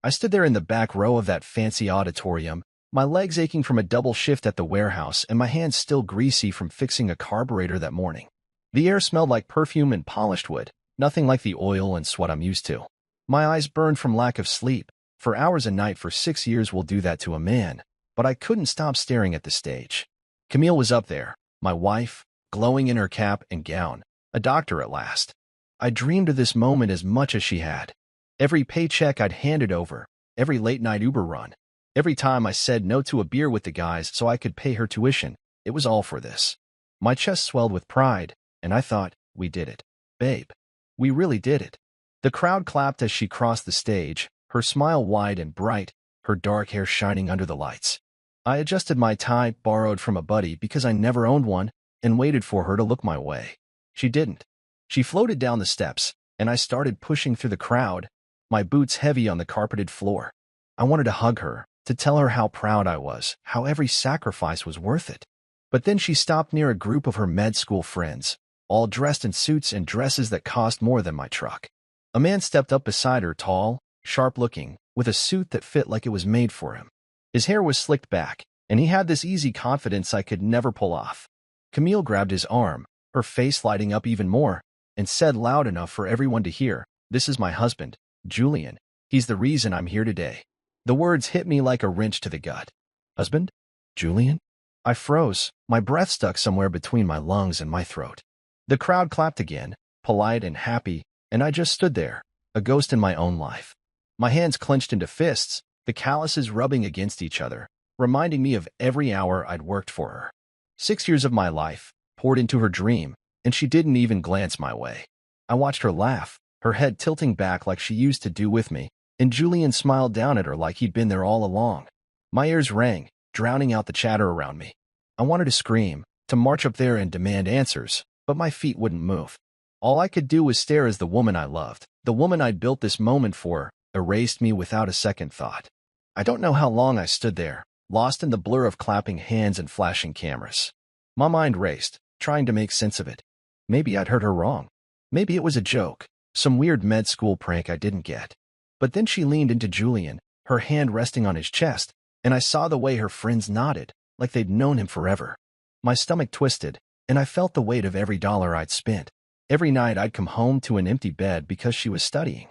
I stood there in the back row of that fancy auditorium, my legs aching from a double shift at the warehouse and my hands still greasy from fixing a carburetor that morning. The air smelled like perfume and polished wood, nothing like the oil and sweat I'm used to. My eyes burned from lack of sleep. For hours a night for 6 years will do that to a man, but I couldn't stop staring at the stage. Camille was up there, my wife, glowing in her cap and gown, a doctor at last. I dreamed of this moment as much as she had. Every paycheck I'd handed over, every late-night Uber run, every time I said no to a beer with the guys so I could pay her tuition, it was all for this. My chest swelled with pride, and I thought, we did it. Babe. We really did it. The crowd clapped as she crossed the stage, her smile wide and bright, her dark hair shining under the lights. I adjusted my tie, borrowed from a buddy because I never owned one, and waited for her to look my way. She didn't. She floated down the steps, and I started pushing through the crowd, my boots heavy on the carpeted floor. I wanted to hug her, to tell her how proud I was, how every sacrifice was worth it. But then she stopped near a group of her med school friends, all dressed in suits and dresses that cost more than my truck. A man stepped up beside her, tall, sharp-looking, with a suit that fit like it was made for him. His hair was slicked back, and he had this easy confidence I could never pull off. Camille grabbed his arm, her face lighting up even more, and said loud enough for everyone to hear, "This is my husband, Julian. He's the reason I'm here today." The words hit me like a wrench to the gut. Husband? Julian? I froze, my breath stuck somewhere between my lungs and my throat. The crowd clapped again, polite and happy, and I just stood there, a ghost in my own life. My hands clenched into fists, the calluses rubbing against each other, reminding me of every hour I'd worked for her. 6 years of my life, poured into her dream, and she didn't even glance my way. I watched her laugh, her head tilting back like she used to do with me, and Julian smiled down at her like he'd been there all along. My ears rang, drowning out the chatter around me. I wanted to scream, to march up there and demand answers, but my feet wouldn't move. All I could do was stare as the woman I loved, the woman I'd built this moment for, erased me without a second thought. I don't know how long I stood there, lost in the blur of clapping hands and flashing cameras. My mind raced, trying to make sense of it. Maybe I'd heard her wrong. Maybe it was a joke, some weird med school prank I didn't get. But then she leaned into Julian, her hand resting on his chest, and I saw the way her friends nodded, like they'd known him forever. My stomach twisted, and I felt the weight of every dollar I'd spent. Every night I'd come home to an empty bed because she was studying.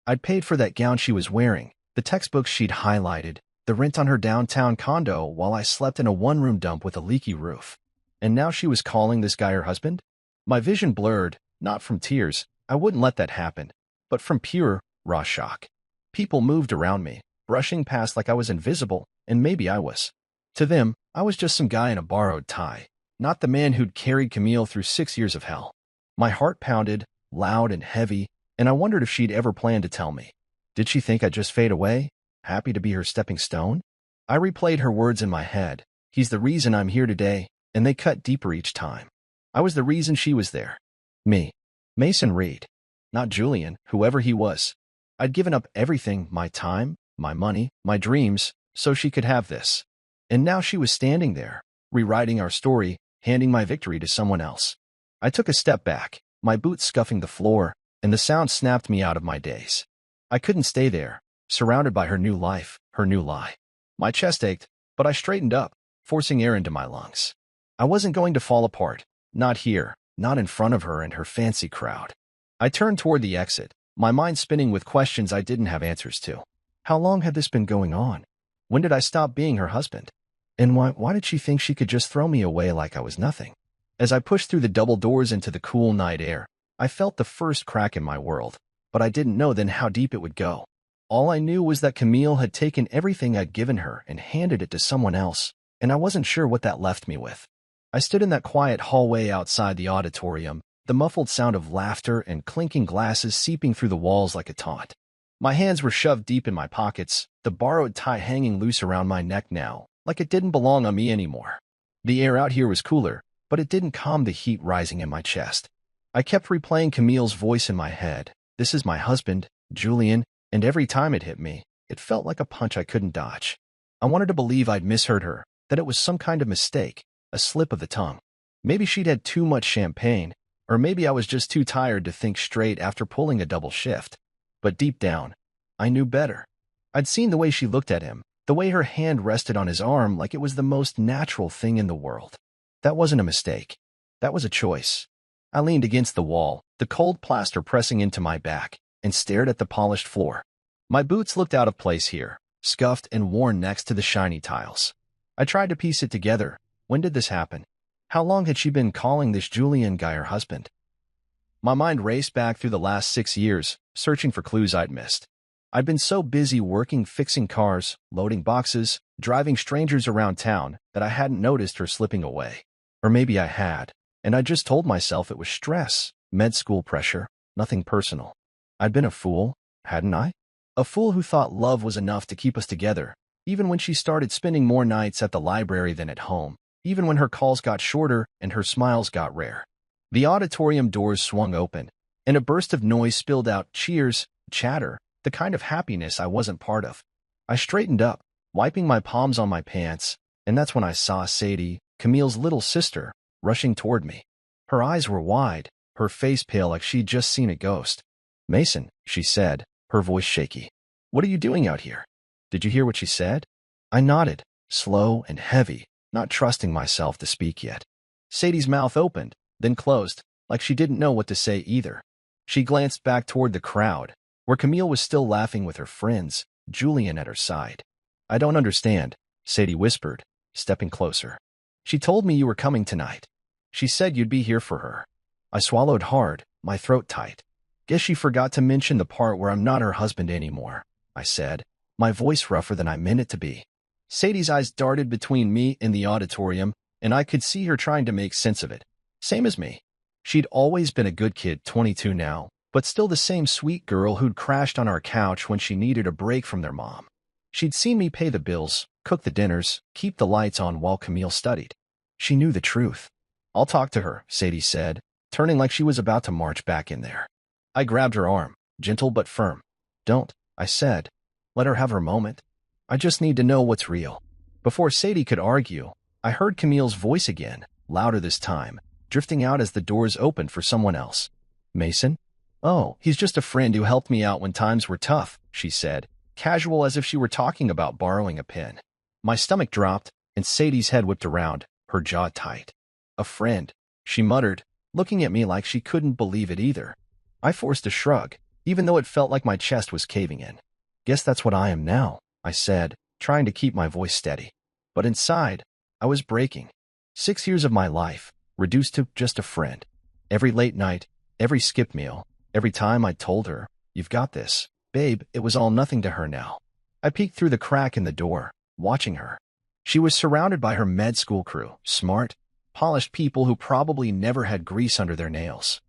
I'd paid for that gown she was wearing, the textbooks she'd highlighted, the rent on her downtown condo while I slept in a one-room dump with a leaky roof. And now she was calling this guy her husband? My vision blurred, not from tears, I wouldn't let that happen, but from pure, raw shock. People moved around me, brushing past like I was invisible, and maybe I was. To them, I was just some guy in a borrowed tie, not the man who'd carried Camille through 6 years of hell. My heart pounded, loud and heavy, and I wondered if she'd ever planned to tell me. Did she think I'd just fade away, happy to be her stepping stone? I replayed her words in my head. He's the reason I'm here today, and they cut deeper each time. I was the reason she was there. Me. Mason Reed. Not Julian, whoever he was. I'd given up everything, my time, my money, my dreams, so she could have this. And now she was standing there, rewriting our story, handing my victory to someone else. I took a step back, my boots scuffing the floor, and the sound snapped me out of my daze. I couldn't stay there, surrounded by her new life, her new lie. My chest ached, but I straightened up, forcing air into my lungs. I wasn't going to fall apart, not here, not in front of her and her fancy crowd. I turned toward the exit, my mind spinning with questions I didn't have answers to. How long had this been going on? When did I stop being her husband? And why did she think she could just throw me away like I was nothing? As I pushed through the double doors into the cool night air, I felt the first crack in my world, but I didn't know then how deep it would go. All I knew was that Camille had taken everything I'd given her and handed it to someone else, and I wasn't sure what that left me with. I stood in that quiet hallway outside the auditorium, the muffled sound of laughter and clinking glasses seeping through the walls like a taunt. My hands were shoved deep in my pockets, the borrowed tie hanging loose around my neck now, like it didn't belong on me anymore. The air out here was cooler, but it didn't calm the heat rising in my chest. I kept replaying Camille's voice in my head. This is my husband, Julian, and every time it hit me, it felt like a punch I couldn't dodge. I wanted to believe I'd misheard her, that it was some kind of mistake, a slip of the tongue. Maybe she'd had too much champagne, or maybe I was just too tired to think straight after pulling a double shift. But deep down, I knew better. I'd seen the way she looked at him, the way her hand rested on his arm like it was the most natural thing in the world. That wasn't a mistake. That was a choice. I leaned against the wall, the cold plaster pressing into my back, and stared at the polished floor. My boots looked out of place here, scuffed and worn next to the shiny tiles. I tried to piece it together. When did this happen? How long had she been calling this Julian guy her husband? My mind raced back through the last 6 years, searching for clues I'd missed. I'd been so busy working fixing cars, loading boxes, driving strangers around town that I hadn't noticed her slipping away. Or maybe I had, and I just told myself it was stress, med school pressure, nothing personal. I'd been a fool, hadn't I? A fool who thought love was enough to keep us together, even when she started spending more nights at the library than at home, even when her calls got shorter and her smiles got rare. The auditorium doors swung open, and a burst of noise spilled out, cheers, chatter, the kind of happiness I wasn't part of. I straightened up, wiping my palms on my pants, and that's when I saw Sadie, Camille's little sister, rushing toward me. Her eyes were wide, her face pale like she'd just seen a ghost. "Mason," she said, her voice shaky. "What are you doing out here?" Did you hear what she said? I nodded, slow and heavy, not trusting myself to speak yet. Sadie's mouth opened, then closed, like she didn't know what to say either. She glanced back toward the crowd, where Camille was still laughing with her friends, Julian at her side. "I don't understand," Sadie whispered, stepping closer. "She told me you were coming tonight. She said you'd be here for her." I swallowed hard, my throat tight. "Guess she forgot to mention the part where I'm not her husband anymore," I said, my voice rougher than I meant it to be. Sadie's eyes darted between me and the auditorium, and I could see her trying to make sense of it. Same as me. She'd always been a good kid, 22 now, but still the same sweet girl who'd crashed on our couch when she needed a break from their mom. She'd seen me pay the bills, cook the dinners, keep the lights on while Camille studied. She knew the truth. "I'll talk to her," Sadie said, turning like she was about to march back in there. I grabbed her arm, gentle but firm. "Don't," I said. "Let her have her moment. I just need to know what's real." Before Sadie could argue, I heard Camille's voice again, louder this time, drifting out as the doors opened for someone else. "Mason?" "Oh, he's just a friend who helped me out when times were tough," she said, casual as if she were talking about borrowing a pen. My stomach dropped, and Sadie's head whipped around, her jaw tight. "A friend," she muttered, looking at me like she couldn't believe it either. I forced a shrug, even though it felt like my chest was caving in. "Guess that's what I am now," I said, trying to keep my voice steady. But inside, I was breaking. 6 years of my life, reduced to just a friend. Every late night, every skip meal, every time I told her, "You've got this, babe," it was all nothing to her now. I peeked through the crack in the door, watching her. She was surrounded by her med school crew, smart, polished people who probably never had grease under their nails.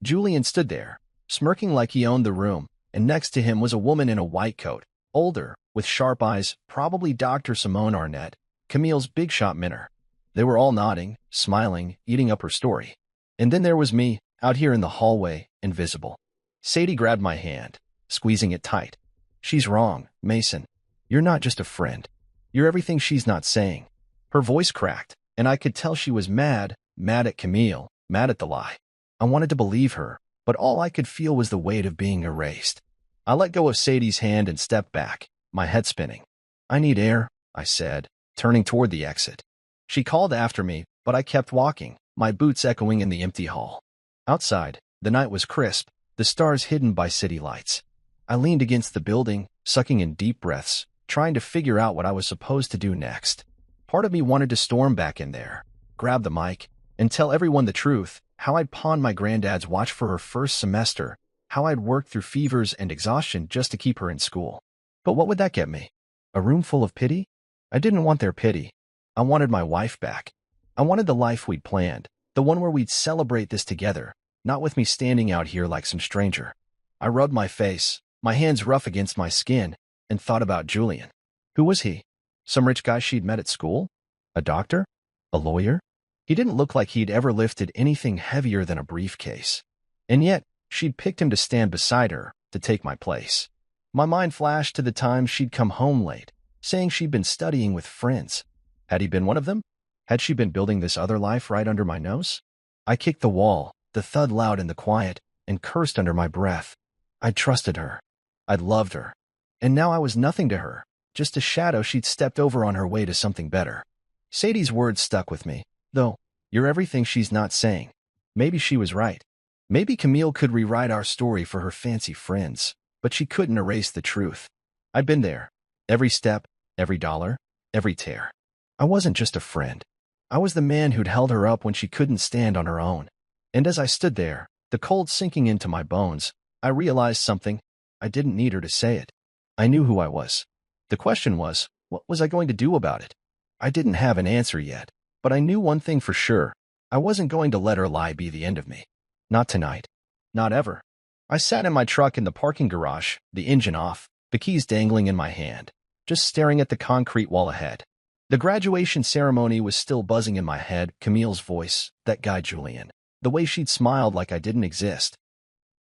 Julian stood there, smirking like he owned the room, and next to him was a woman in a white coat, older, with sharp eyes, probably Dr. Simone Arnett, Camille's big shot mentor. They were all nodding, smiling, eating up her story. And then there was me, out here in the hallway, invisible. Sadie grabbed my hand, squeezing it tight. "She's wrong, Mason. You're not just a friend. You're everything she's not saying." Her voice cracked, and I could tell she was mad at Camille, mad at the lie. I wanted to believe her, but all I could feel was the weight of being erased. I let go of Sadie's hand and stepped back, my head spinning. "I need air," I said, turning toward the exit. She called after me, but I kept walking, my boots echoing in the empty hall. Outside, the night was crisp, the stars hidden by city lights. I leaned against the building, sucking in deep breaths, trying to figure out what I was supposed to do next. Part of me wanted to storm back in there, grab the mic, and tell everyone the truth, how I'd pawned my granddad's watch for her first semester, how I'd worked through fevers and exhaustion just to keep her in school. But what would that get me? A room full of pity? I didn't want their pity. I wanted my wife back. I wanted the life we'd planned, the one where we'd celebrate this together, not with me standing out here like some stranger. I rubbed my face, my hands rough against my skin, and thought about Julian. Who was he? Some rich guy she'd met at school? A doctor? A lawyer? He didn't look like he'd ever lifted anything heavier than a briefcase. And yet, she'd picked him to stand beside her, to take my place. My mind flashed to the times she'd come home late, saying she'd been studying with friends. Had he been one of them? Had she been building this other life right under my nose? I kicked the wall, the thud loud in the quiet, and cursed under my breath. I'd trusted her. I'd loved her. And now I was nothing to her, just a shadow she'd stepped over on her way to something better. Sadie's words stuck with me, though. You're everything she's not saying. Maybe she was right. Maybe Camille could rewrite our story for her fancy friends, but she couldn't erase the truth. I'd been there. Every step, every dollar, every tear. I wasn't just a friend. I was the man who'd held her up when she couldn't stand on her own. And as I stood there, the cold sinking into my bones, I realized something. I didn't need her to say it. I knew who I was. The question was, what was I going to do about it? I didn't have an answer yet, but I knew one thing for sure. I wasn't going to let her lie be the end of me. Not tonight. Not ever. I sat in my truck in the parking garage, the engine off, the keys dangling in my hand, just staring at the concrete wall ahead. The graduation ceremony was still buzzing in my head, Camille's voice, that guy Julian, the way she'd smiled like I didn't exist.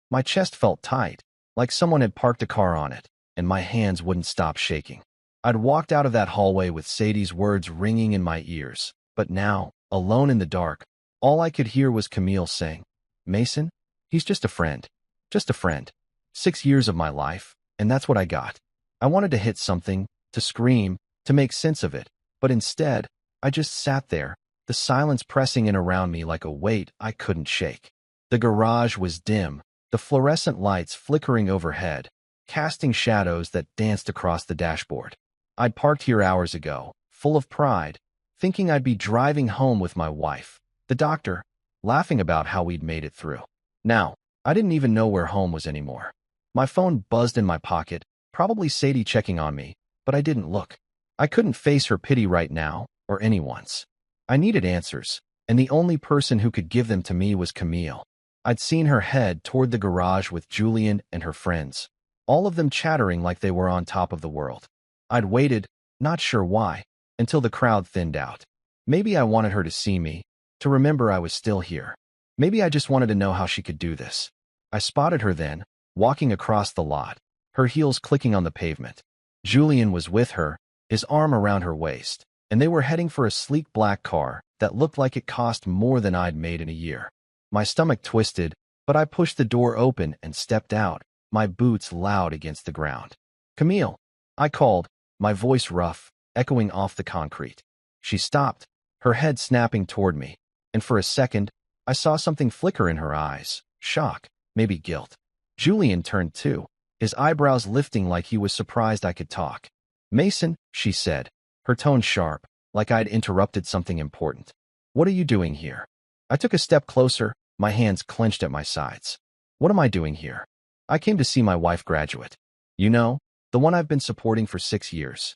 My chest felt tight, like someone had parked a car on it, and my hands wouldn't stop shaking. I'd walked out of that hallway with Sadie's words ringing in my ears, but now, alone in the dark, all I could hear was Camille saying, Mason, he's just a friend. Just a friend. 6 years of my life, and that's what I got. I wanted to hit something, to scream, to make sense of it, but instead, I just sat there, the silence pressing in around me like a weight I couldn't shake. The garage was dim, the fluorescent lights flickering overhead, casting shadows that danced across the dashboard. I'd parked here hours ago, full of pride, thinking I'd be driving home with my wife, the doctor, laughing about how we'd made it through. Now, I didn't even know where home was anymore. My phone buzzed in my pocket, probably Sadie checking on me, but I didn't look. I couldn't face her pity right now, or anyone's. I needed answers, and the only person who could give them to me was Camille. I'd seen her head toward the garage with Julian and her friends, all of them chattering like they were on top of the world. I'd waited, not sure why, until the crowd thinned out. Maybe I wanted her to see me, to remember I was still here. Maybe I just wanted to know how she could do this. I spotted her then, walking across the lot, her heels clicking on the pavement. Julian was with her, his arm around her waist, and they were heading for a sleek black car that looked like it cost more than I'd made in a year. My stomach twisted, but I pushed the door open and stepped out, my boots loud against the ground. Camille, I called, my voice rough, echoing off the concrete. She stopped, her head snapping toward me, and for a second, I saw something flicker in her eyes, shock, maybe guilt. Julian turned too, his eyebrows lifting like he was surprised I could talk. Mason, she said, her tone sharp, like I'd interrupted something important. What are you doing here? I took a step closer, my hands clenched at my sides. What am I doing here? I came to see my wife graduate. You know, the one I've been supporting for 6 years.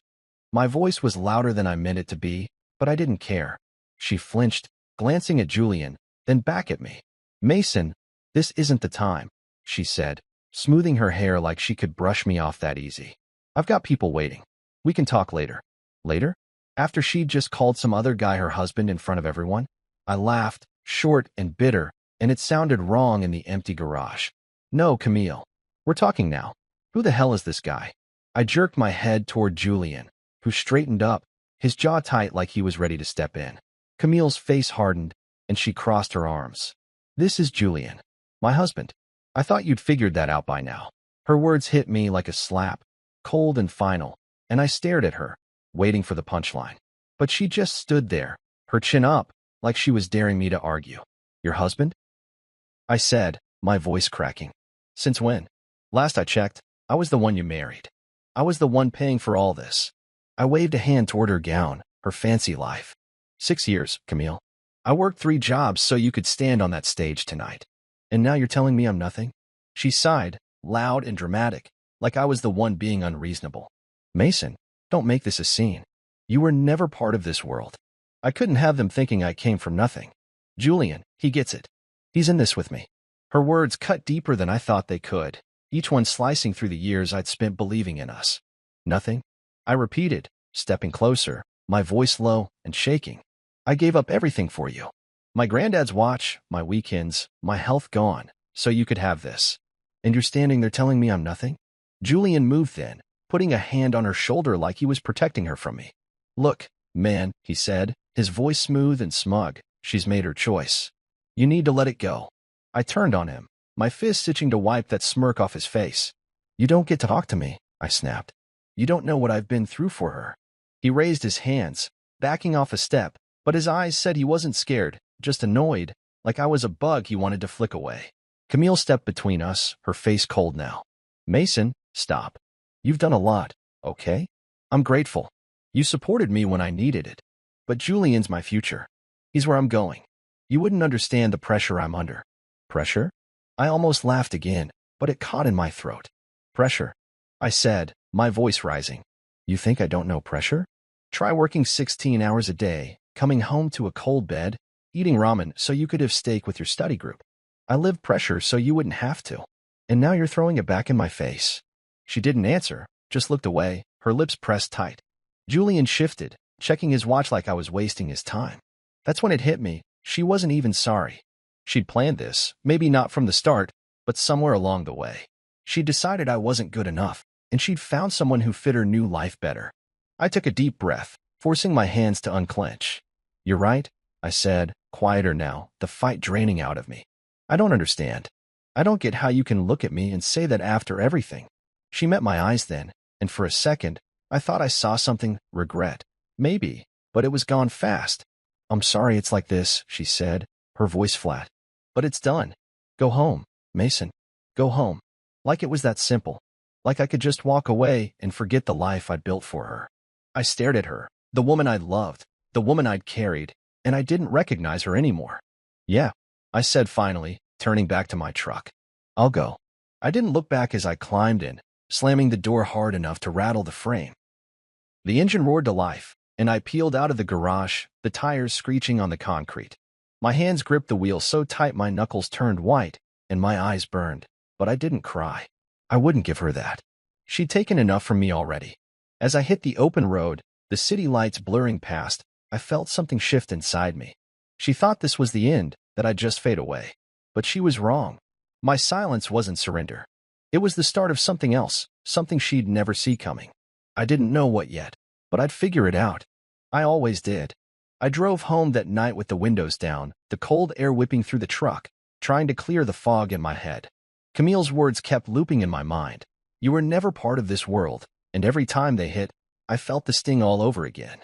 My voice was louder than I meant it to be, but I didn't care. She flinched, glancing at Julian, then back at me. Mason, this isn't the time, she said, smoothing her hair like she could brush me off that easy. I've got people waiting. We can talk later. Later? After she'd just called some other guy her husband in front of everyone? I laughed, short and bitter, and it sounded wrong in the empty garage. No, Camille. We're talking now. Who the hell is this guy? I jerked my head toward Julian, who straightened up, his jaw tight like he was ready to step in. Camille's face hardened, and she crossed her arms. This is Julian, my husband. I thought you'd figured that out by now. Her words hit me like a slap, cold and final, and I stared at her, waiting for the punchline. But she just stood there, her chin up, like she was daring me to argue. Your husband? I said, my voice cracking. Since when? Last I checked, I was the one you married. I was the one paying for all this. I waved a hand toward her gown, her fancy life. 6 years, Camille. I worked 3 jobs so you could stand on that stage tonight. And now you're telling me I'm nothing? She sighed, loud and dramatic, like I was the one being unreasonable. Mason, don't make this a scene. You were never part of this world. I couldn't have them thinking I came from nothing. Julian, he gets it. He's in this with me. Her words cut deeper than I thought they could, each one slicing through the years I'd spent believing in us. Nothing? I repeated, stepping closer, my voice low and shaking. I gave up everything for you. My granddad's watch, my weekends, my health gone, so you could have this. And you're standing there telling me I'm nothing? Julian moved then, putting a hand on her shoulder like he was protecting her from me. Look, man, he said, his voice smooth and smug. She's made her choice. You need to let it go. I turned on him, my fist itching to wipe that smirk off his face. You don't get to talk to me, I snapped. You don't know what I've been through for her. He raised his hands, backing off a step, but his eyes said he wasn't scared, just annoyed, like I was a bug he wanted to flick away. Camille stepped between us, her face cold now. Mason, stop. You've done a lot, okay? I'm grateful. You supported me when I needed it. But Julian's my future. He's where I'm going. You wouldn't understand the pressure I'm under. Pressure? I almost laughed again, but it caught in my throat. Pressure, I said, my voice rising. You think I don't know pressure? Try working 16 hours a day, coming home to a cold bed, eating ramen so you could have steak with your study group. I lived pressure so you wouldn't have to. And now you're throwing it back in my face. She didn't answer, just looked away, her lips pressed tight. Julian shifted, checking his watch like I was wasting his time. That's when it hit me. She wasn't even sorry. She'd planned this, maybe not from the start, but somewhere along the way. She'd decided I wasn't good enough, and she'd found someone who fit her new life better. I took a deep breath, forcing my hands to unclench. You're right, I said, quieter now, the fight draining out of me. I don't understand. I don't get how you can look at me and say that after everything. She met my eyes then, and for a second, I thought I saw something, regret. Maybe, but it was gone fast. I'm sorry it's like this, she said, her voice flat. But it's done. Go home, Mason. Go home. Like it was that simple. Like I could just walk away and forget the life I'd built for her. I stared at her, the woman I'd loved, the woman I'd carried, and I didn't recognize her anymore. Yeah, I said finally, turning back to my truck. I'll go. I didn't look back as I climbed in, slamming the door hard enough to rattle the frame. The engine roared to life, and I peeled out of the garage, the tires screeching on the concrete. My hands gripped the wheel so tight my knuckles turned white, and my eyes burned, but I didn't cry. I wouldn't give her that. She'd taken enough from me already. As I hit the open road, the city lights blurring past, I felt something shift inside me. She thought this was the end, that I'd just fade away. But she was wrong. My silence wasn't surrender. It was the start of something else, something she'd never see coming. I didn't know what yet, but I'd figure it out. I always did. I drove home that night with the windows down, the cold air whipping through the truck, trying to clear the fog in my head. Camille's words kept looping in my mind. You were never part of this world, and every time they hit, I felt the sting all over again.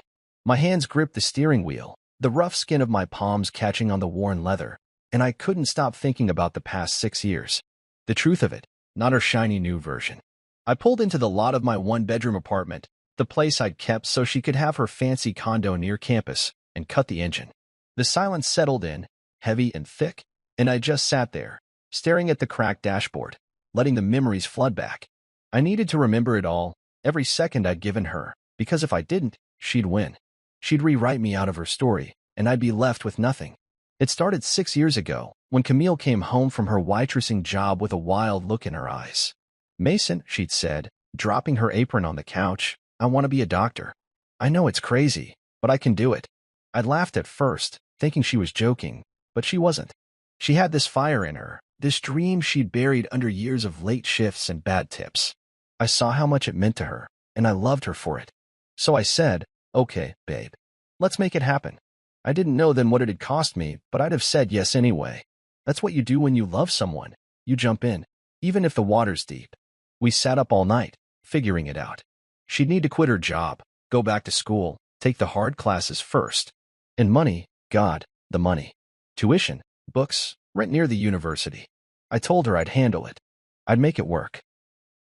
My hands gripped the steering wheel, the rough skin of my palms catching on the worn leather, and I couldn't stop thinking about the past 6 years. The truth of it, not her shiny new version. I pulled into the lot of my one-bedroom apartment, the place I'd kept so she could have her fancy condo near campus, and cut the engine. The silence settled in, heavy and thick, and I just sat there, staring at the cracked dashboard, letting the memories flood back. I needed to remember it all, every second I'd given her, because if I didn't, she'd win. She'd rewrite me out of her story, and I'd be left with nothing. It started 6 years ago, when Camille came home from her waitressing job with a wild look in her eyes. Mason, she'd said, dropping her apron on the couch, I want to be a doctor. I know it's crazy, but I can do it. I'd laughed at first, thinking she was joking, but she wasn't. She had this fire in her, this dream she'd buried under years of late shifts and bad tips. I saw how much it meant to her, and I loved her for it. So I said, okay, babe, let's make it happen. I didn't know then what it had cost me, but I'd have said yes anyway. That's what you do when you love someone. You jump in, even if the water's deep. We sat up all night, figuring it out. She'd need to quit her job, go back to school, take the hard classes first. And money, God, the money. Tuition, books, rent near the university. I told her I'd handle it. I'd make it work.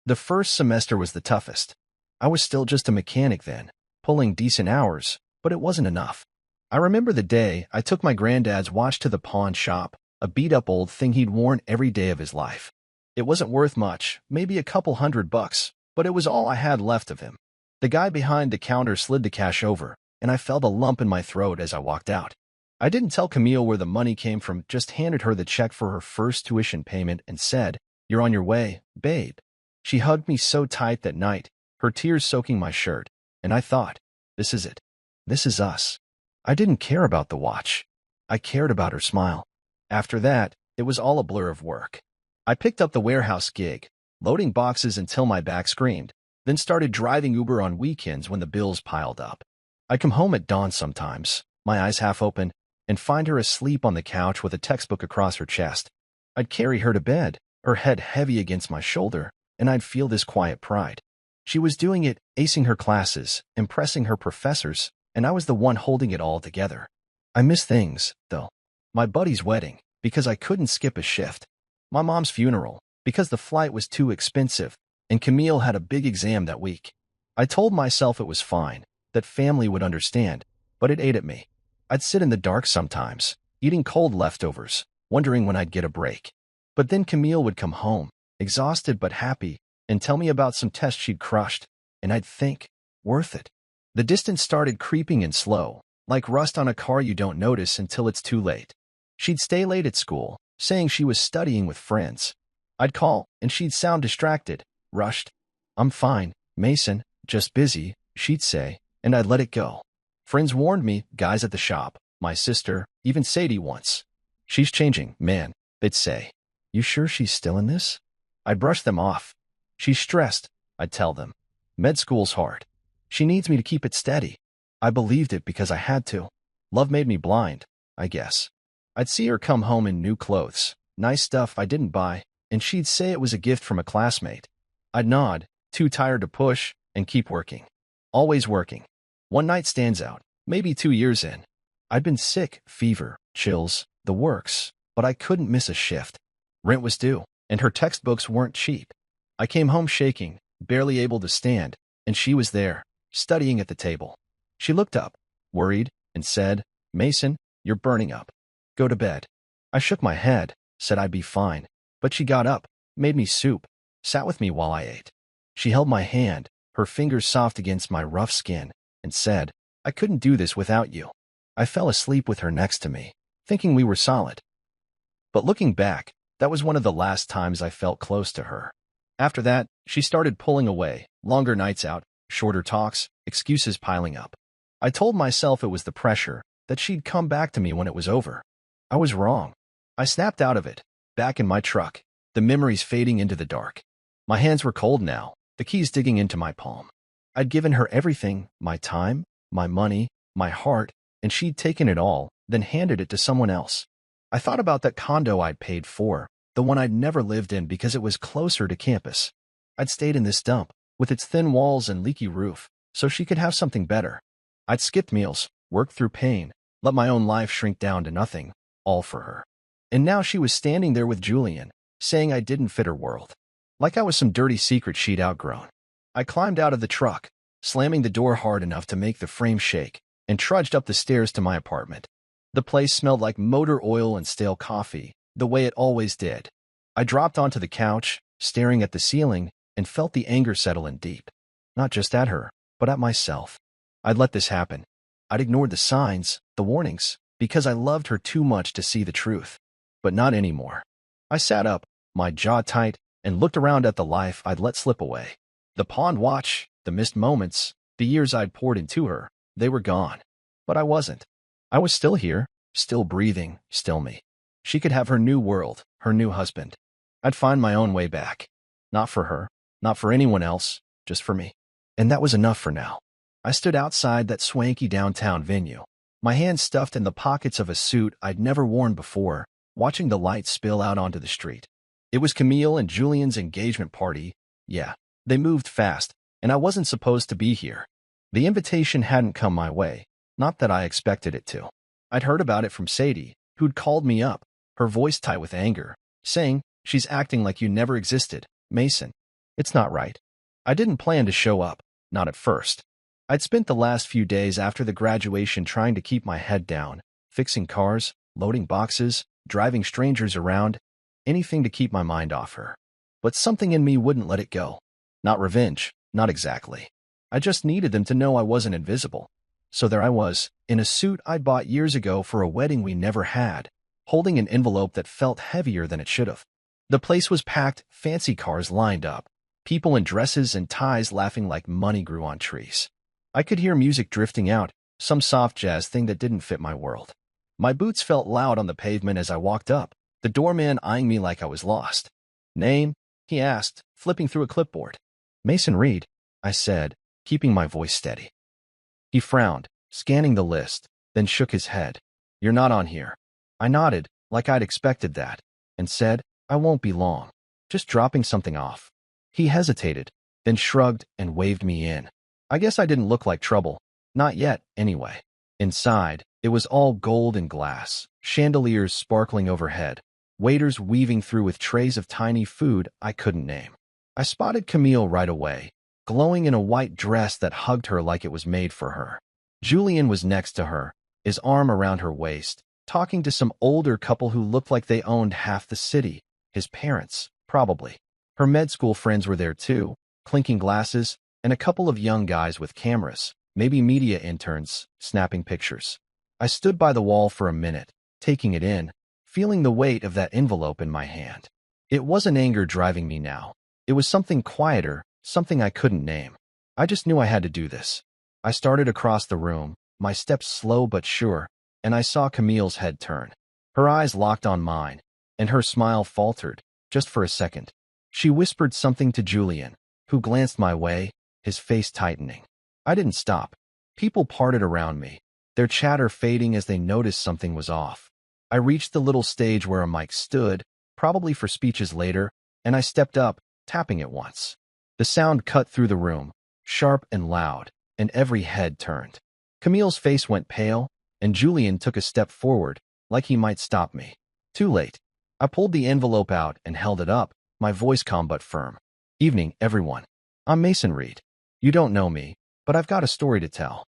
The first semester was the toughest. I was still just a mechanic then, pulling decent hours, but it wasn't enough. I remember the day I took my granddad's watch to the pawn shop, a beat-up old thing he'd worn every day of his life. It wasn't worth much, maybe a couple $100, but it was all I had left of him. The guy behind the counter slid the cash over, and I felt a lump in my throat as I walked out. I didn't tell Camille where the money came from, just handed her the check for her first tuition payment and said, "You're on your way, babe." She hugged me so tight that night, her tears soaking my shirt, and I thought, this is it. This is us. I didn't care about the watch. I cared about her smile. After that, it was all a blur of work. I picked up the warehouse gig, loading boxes until my back screamed, then started driving Uber on weekends when the bills piled up. I'd come home at dawn sometimes, my eyes half open, and find her asleep on the couch with a textbook across her chest. I'd carry her to bed, her head heavy against my shoulder, and I'd feel this quiet pride. She was doing it, acing her classes, impressing her professors, and I was the one holding it all together. I missed things, though. My buddy's wedding, because I couldn't skip a shift. My mom's funeral, because the flight was too expensive, and Camille had a big exam that week. I told myself it was fine, that family would understand, but it ate at me. I'd sit in the dark sometimes, eating cold leftovers, wondering when I'd get a break. But then Camille would come home, exhausted but happy, and tell me about some test she'd crushed, and I'd think, worth it. The distance started creeping in slow, like rust on a car you don't notice until it's too late. She'd stay late at school, saying she was studying with friends. I'd call, and she'd sound distracted, rushed. "I'm fine, Mason, just busy," she'd say, and I'd let it go. Friends warned me, guys at the shop, my sister, even Sadie once. "She's changing, man," they'd say. "You sure she's still in this?" I'd brush them off. "She's stressed," I'd tell them. "Med school's hard. She needs me to keep it steady." I believed it because I had to. Love made me blind, I guess. I'd see her come home in new clothes, nice stuff I didn't buy, and she'd say it was a gift from a classmate. I'd nod, too tired to push, and keep working. Always working. One night stands out, maybe 2 years in. I'd been sick, fever, chills, the works, but I couldn't miss a shift. Rent was due, and her textbooks weren't cheap. I came home shaking, barely able to stand, and she was there, studying at the table. She looked up, worried, and said, "Mason, you're burning up. Go to bed." I shook my head, said I'd be fine, but she got up, made me soup, sat with me while I ate. She held my hand, her fingers soft against my rough skin, and said, "I couldn't do this without you." I fell asleep with her next to me, thinking we were solid. But looking back, that was one of the last times I felt close to her. After that, she started pulling away, longer nights out, shorter talks, excuses piling up. I told myself it was the pressure, that she'd come back to me when it was over. I was wrong. I snapped out of it, back in my truck, the memories fading into the dark. My hands were cold now, the keys digging into my palm. I'd given her everything, my time, my money, my heart, and she'd taken it all, then handed it to someone else. I thought about that condo I'd paid for, the one I'd never lived in because it was closer to campus. I'd stayed in this dump, with its thin walls and leaky roof, so she could have something better. I'd skipped meals, worked through pain, let my own life shrink down to nothing, all for her. And now she was standing there with Julian, saying I didn't fit her world. Like I was some dirty secret she'd outgrown. I climbed out of the truck, slamming the door hard enough to make the frame shake, and trudged up the stairs to my apartment. The place smelled like motor oil and stale coffee, the way it always did. I dropped onto the couch, staring at the ceiling, and felt the anger settle in deep. Not just at her, but at myself. I'd let this happen. I'd ignored the signs, the warnings, because I loved her too much to see the truth. But not anymore. I sat up, my jaw tight, and looked around at the life I'd let slip away. The pawned watch, the missed moments, the years I'd poured into her, they were gone. But I wasn't. I was still here, still breathing, still me. She could have her new world, her new husband. I'd find my own way back. Not for her, not for anyone else, just for me. And that was enough for now. I stood outside that swanky downtown venue, my hands stuffed in the pockets of a suit I'd never worn before, watching the lights spill out onto the street. It was Camille and Julian's engagement party. Yeah, they moved fast, and I wasn't supposed to be here. The invitation hadn't come my way, not that I expected it to. I'd heard about it from Sadie, who'd called me up, her voice tight with anger, saying, "She's acting like you never existed, Mason. It's not right." I didn't plan to show up, not at first. I'd spent the last few days after the graduation trying to keep my head down, fixing cars, loading boxes, driving strangers around, anything to keep my mind off her. But something in me wouldn't let it go. Not revenge, not exactly. I just needed them to know I wasn't invisible. So there I was, in a suit I'd bought years ago for a wedding we never had, holding an envelope that felt heavier than it should have. The place was packed, fancy cars lined up, people in dresses and ties laughing like money grew on trees. I could hear music drifting out, some soft jazz thing that didn't fit my world. My boots felt loud on the pavement as I walked up, the doorman eyeing me like I was lost. "Name?" he asked, flipping through a clipboard. "Mason Reed," I said, keeping my voice steady. He frowned, scanning the list, then shook his head. "You're not on here." I nodded, like I'd expected that, and said, "I won't be long. Just dropping something off." He hesitated, then shrugged and waved me in. I guess I didn't look like trouble. Not yet, anyway. Inside, it was all gold and glass, chandeliers sparkling overhead, waiters weaving through with trays of tiny food I couldn't name. I spotted Camille right away, glowing in a white dress that hugged her like it was made for her. Julian was next to her, his arm around her waist, talking to some older couple who looked like they owned half the city. His parents, probably. Her med school friends were there too, clinking glasses, and a couple of young guys with cameras, maybe media interns, snapping pictures. I stood by the wall for a minute, taking it in, feeling the weight of that envelope in my hand. It wasn't anger driving me now. It was something quieter, something I couldn't name. I just knew I had to do this. I started across the room, my steps slow but sure, and I saw Camille's head turn. Her eyes locked on mine, and her smile faltered, just for a second. She whispered something to Julian, who glanced my way, his face tightening. I didn't stop. People parted around me, their chatter fading as they noticed something was off. I reached the little stage where a mic stood, probably for speeches later, and I stepped up, tapping it once. The sound cut through the room, sharp and loud, and every head turned. Camille's face went pale, and Julian took a step forward, like he might stop me. Too late. I pulled the envelope out and held it up, my voice calm but firm. Evening, everyone. I'm Mason Reed. You don't know me, but I've got a story to tell.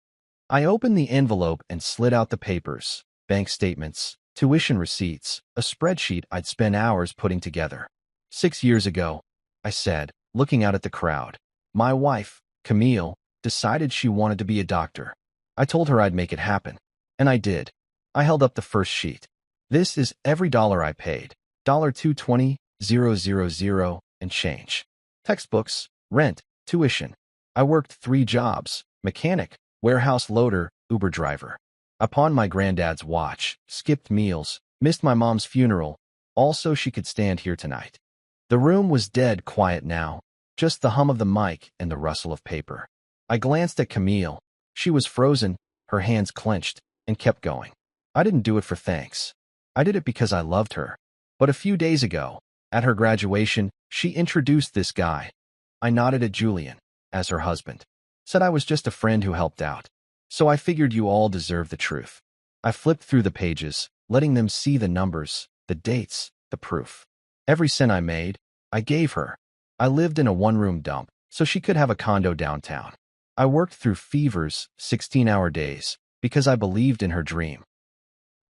I opened the envelope and slid out the papers, bank statements, tuition receipts, a spreadsheet I'd spent hours putting together. 6 years ago, I said, looking out at the crowd, my wife, Camille, decided she wanted to be a doctor. I told her I'd make it happen. And I did. I held up the first sheet. This is every dollar I paid. $220,000 and change. Textbooks, rent, tuition. I worked 3 jobs: mechanic, warehouse loader, Uber driver. I pawned my granddad's watch, skipped meals, missed my mom's funeral, all so she could stand here tonight. The room was dead quiet now, just the hum of the mic and the rustle of paper. I glanced at Camille. She was frozen, her hands clenched, and kept going. I didn't do it for thanks. I did it because I loved her. But a few days ago, at her graduation, she introduced this guy. I nodded at Julian, as her husband. Said I was just a friend who helped out. So I figured you all deserve the truth. I flipped through the pages, letting them see the numbers, the dates, the proof. Every cent I made, I gave her. I lived in a one-room dump, so she could have a condo downtown. I worked through fevers, 16-hour days, because I believed in her dream.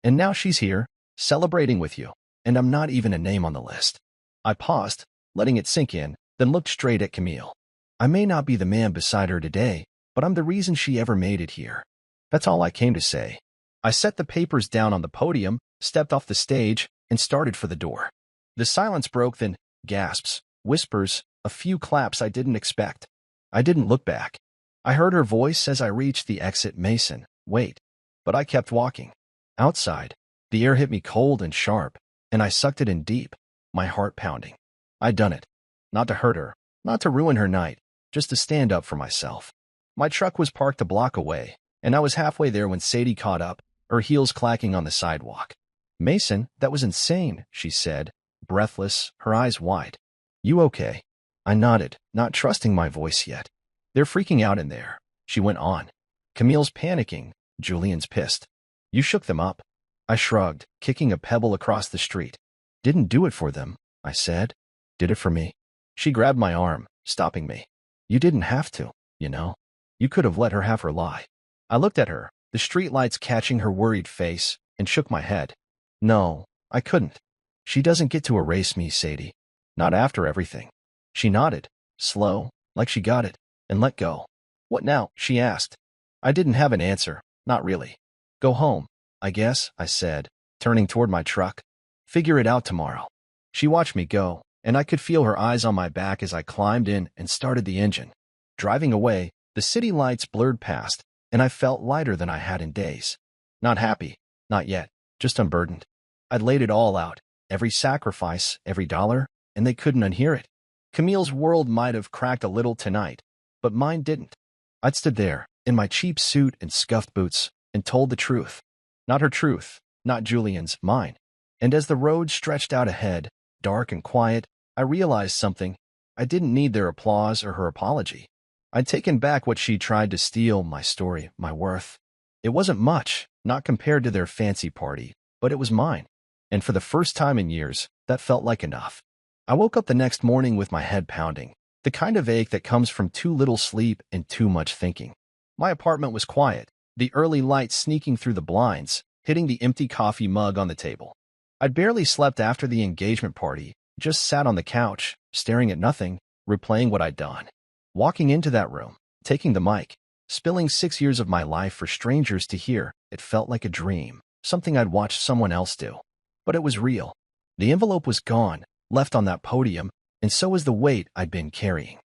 And now she's here, celebrating with you, and I'm not even a name on the list. I paused, letting it sink in, then looked straight at Camille. I may not be the man beside her today, but I'm the reason she ever made it here. That's all I came to say. I set the papers down on the podium, stepped off the stage, and started for the door. The silence broke, then gasps, whispers, a few claps I didn't expect. I didn't look back. I heard her voice as I reached the exit. Mason, wait. But I kept walking. Outside, the air hit me cold and sharp, and I sucked it in deep, my heart pounding. I'd done it. Not to hurt her, not to ruin her night, just to stand up for myself. My truck was parked a block away, and I was halfway there when Sadie caught up, her heels clacking on the sidewalk. Mason, that was insane, she said, breathless, her eyes wide. You okay? I nodded, not trusting my voice yet. They're freaking out in there, she went on. Camille's panicking, Julian's pissed. You shook them up. I shrugged, kicking a pebble across the street. Didn't do it for them, I said. Did it for me. She grabbed my arm, stopping me. You didn't have to, you know. You could have let her have her lie. I looked at her, the streetlights catching her worried face, and shook my head. No, I couldn't. She doesn't get to erase me, Sadie. Not after everything. She nodded, slow, like she got it, and let go. What now? She asked. I didn't have an answer, not really. Go home, I guess, I said, turning toward my truck. Figure it out tomorrow. She watched me go, and I could feel her eyes on my back as I climbed in and started the engine. Driving away, the city lights blurred past, and I felt lighter than I had in days. Not happy, not yet, just unburdened. I'd laid it all out, every sacrifice, every dollar, and they couldn't unhear it. Camille's world might have cracked a little tonight, but mine didn't. I'd stood there, in my cheap suit and scuffed boots, and told the truth. Not her truth, not Julian's, mine. And as the road stretched out ahead, dark and quiet, I realized something. I didn't need their applause or her apology. I'd taken back what she tried to steal, my story, my worth. It wasn't much, not compared to their fancy party, but it was mine. And for the first time in years, that felt like enough. I woke up the next morning with my head pounding, the kind of ache that comes from too little sleep and too much thinking. My apartment was quiet, the early light sneaking through the blinds, hitting the empty coffee mug on the table. I'd barely slept after the engagement party, just sat on the couch, staring at nothing, replaying what I'd done. Walking into that room, taking the mic, spilling 6 years of my life for strangers to hear, it felt like a dream, something I'd watched someone else do. But it was real. The envelope was gone, left on that podium, and so was the weight I'd been carrying.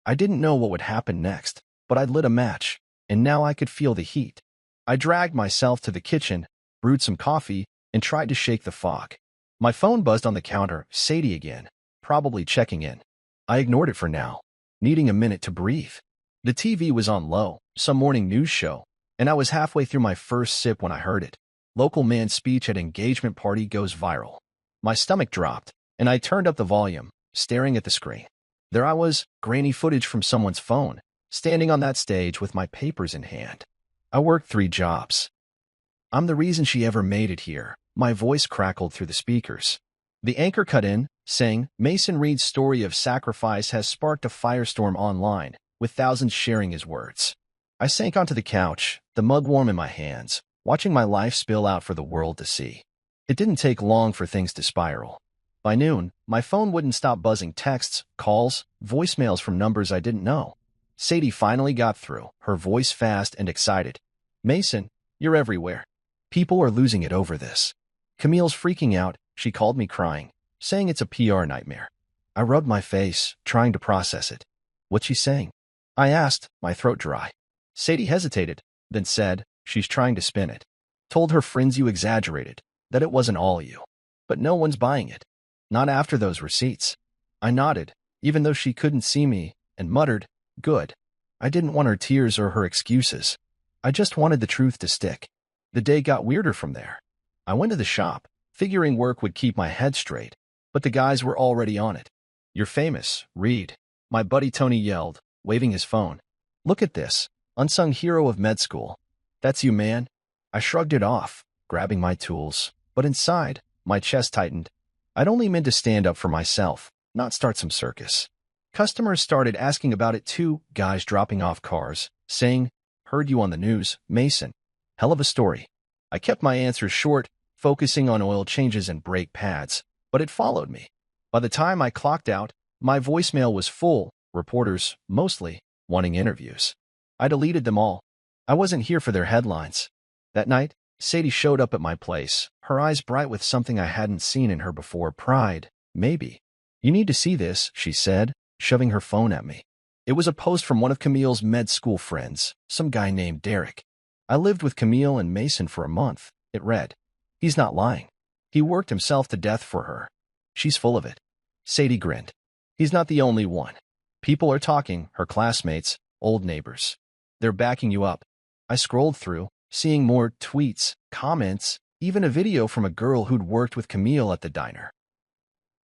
I didn't know what would happen next, but I'd lit a match, and now I could feel the heat. I dragged myself to the kitchen, brewed some coffee, and tried to shake the fog. My phone buzzed on the counter, Sadie again, probably checking in. I ignored it for now, needing a minute to breathe. The TV was on low, some morning news show, and I was halfway through my first sip when I heard it. Local man's speech at engagement party goes viral. My stomach dropped, and I turned up the volume, staring at the screen. There I was, grainy footage from someone's phone, standing on that stage with my papers in hand. I worked 3 jobs. I'm the reason she ever made it here. My voice crackled through the speakers. The anchor cut in, saying, Mason Reed's story of sacrifice has sparked a firestorm online, with thousands sharing his words. I sank onto the couch, the mug warm in my hands, watching my life spill out for the world to see. It didn't take long for things to spiral. By noon, my phone wouldn't stop buzzing texts, calls, voicemails from numbers I didn't know. Sadie finally got through, her voice fast and excited. Mason, you're everywhere. People are losing it over this. Camille's freaking out, she called me crying, saying it's a PR nightmare. I rubbed my face, trying to process it. What's she saying? I asked, my throat dry. Sadie hesitated, then said, she's trying to spin it. Told her friends you exaggerated, that it wasn't all you. But no one's buying it. Not after those receipts. I nodded, even though she couldn't see me, and muttered, good. I didn't want her tears or her excuses. I just wanted the truth to stick. The day got weirder from there. I went to the shop, figuring work would keep my head straight, but the guys were already on it. You're famous, Reed. My buddy Tony yelled, waving his phone. Look at this, unsung hero of med school. That's you, man. I shrugged it off, grabbing my tools, but inside, my chest tightened. I'd only meant to stand up for myself, not start some circus. Customers started asking about it too, guys dropping off cars, saying, heard you on the news, Mason. Hell of a story. I kept my answers short, focusing on oil changes and brake pads, but it followed me. By the time I clocked out, my voicemail was full, reporters, mostly, wanting interviews. I deleted them all. I wasn't here for their headlines. That night, Sadie showed up at my place, her eyes bright with something I hadn't seen in her before, pride, maybe. You need to see this, she said, shoving her phone at me. It was a post from one of Camille's med school friends, some guy named Derek. I lived with Camille and Mason for a month, it read. He's not lying. He worked himself to death for her. She's full of it. Sadie grinned. He's not the only one. People are talking, her classmates, old neighbors. They're backing you up. I scrolled through, seeing more tweets, comments, even a video from a girl who'd worked with Camille at the diner.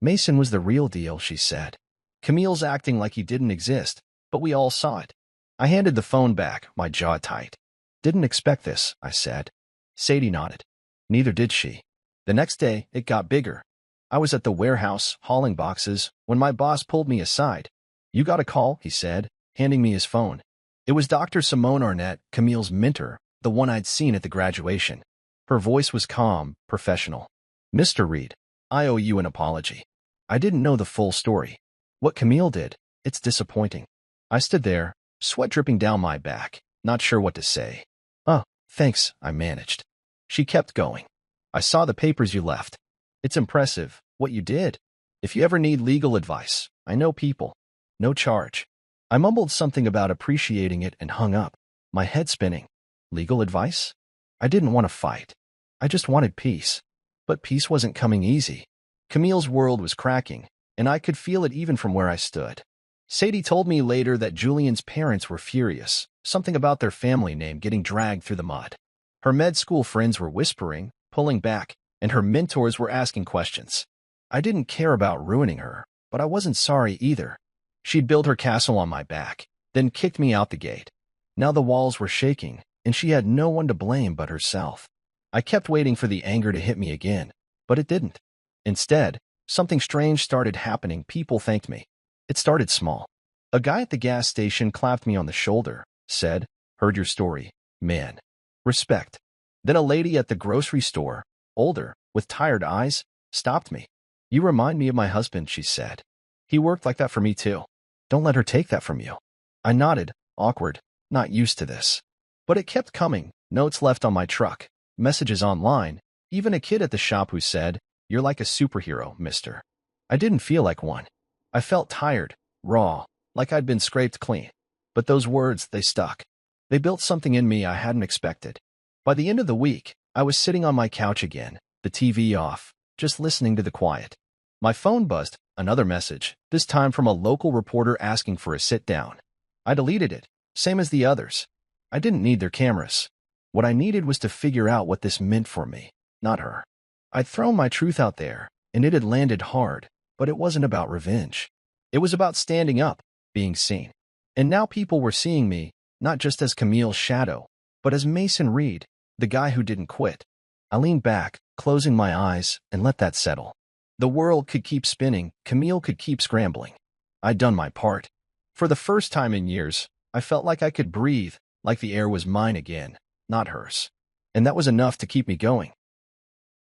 Mason was the real deal, she said. Camille's acting like he didn't exist, but we all saw it. I handed the phone back, my jaw tight. Didn't expect this, I said. Sadie nodded. Neither did she. The next day, it got bigger. I was at the warehouse, hauling boxes, when my boss pulled me aside. You got a call, he said, handing me his phone. It was Dr. Simone Arnett, Camille's mentor, the one I'd seen at the graduation. Her voice was calm, professional. Mr. Reed, I owe you an apology. I didn't know the full story. What Camille did, it's disappointing. I stood there, sweat dripping down my back, not sure what to say. Oh, thanks, I managed. She kept going. I saw the papers you left. It's impressive, what you did. If you ever need legal advice, I know people. No charge. I mumbled something about appreciating it and hung up, my head spinning. Legal advice? I didn't want to fight. I just wanted peace. But peace wasn't coming easy. Camille's world was cracking, and I could feel it even from where I stood. Sadie told me later that Julian's parents were furious, something about their family name getting dragged through the mud. Her med school friends were whispering, pulling back, and her mentors were asking questions. I didn't care about ruining her, but I wasn't sorry either. She'd built her castle on my back, then kicked me out the gate. Now the walls were shaking, and she had no one to blame but herself. I kept waiting for the anger to hit me again, but it didn't. Instead, something strange started happening. People thanked me. It started small. A guy at the gas station clapped me on the shoulder, said, "Heard your story, man. Respect." Then a lady at the grocery store, older, with tired eyes, stopped me. "You remind me of my husband," she said. "He worked like that for me too. Don't let her take that from you." I nodded, awkward, not used to this. But it kept coming, notes left on my truck, messages online, even a kid at the shop who said, "You're like a superhero, mister." I didn't feel like one. I felt tired, raw, like I'd been scraped clean. But those words, they stuck. They built something in me I hadn't expected. By the end of the week, I was sitting on my couch again, the TV off, just listening to the quiet. My phone buzzed, another message, this time from a local reporter asking for a sit-down. I deleted it, same as the others. I didn't need their cameras. What I needed was to figure out what this meant for me, not her. I'd thrown my truth out there, and it had landed hard, but it wasn't about revenge. It was about standing up, being seen. And now people were seeing me, not just as Camille's shadow, but as Mason Reed, the guy who didn't quit. I leaned back, closing my eyes, and let that settle. The world could keep spinning, Camille could keep scrambling. I'd done my part. For the first time in years, I felt like I could breathe, like the air was mine again, not hers. And that was enough to keep me going.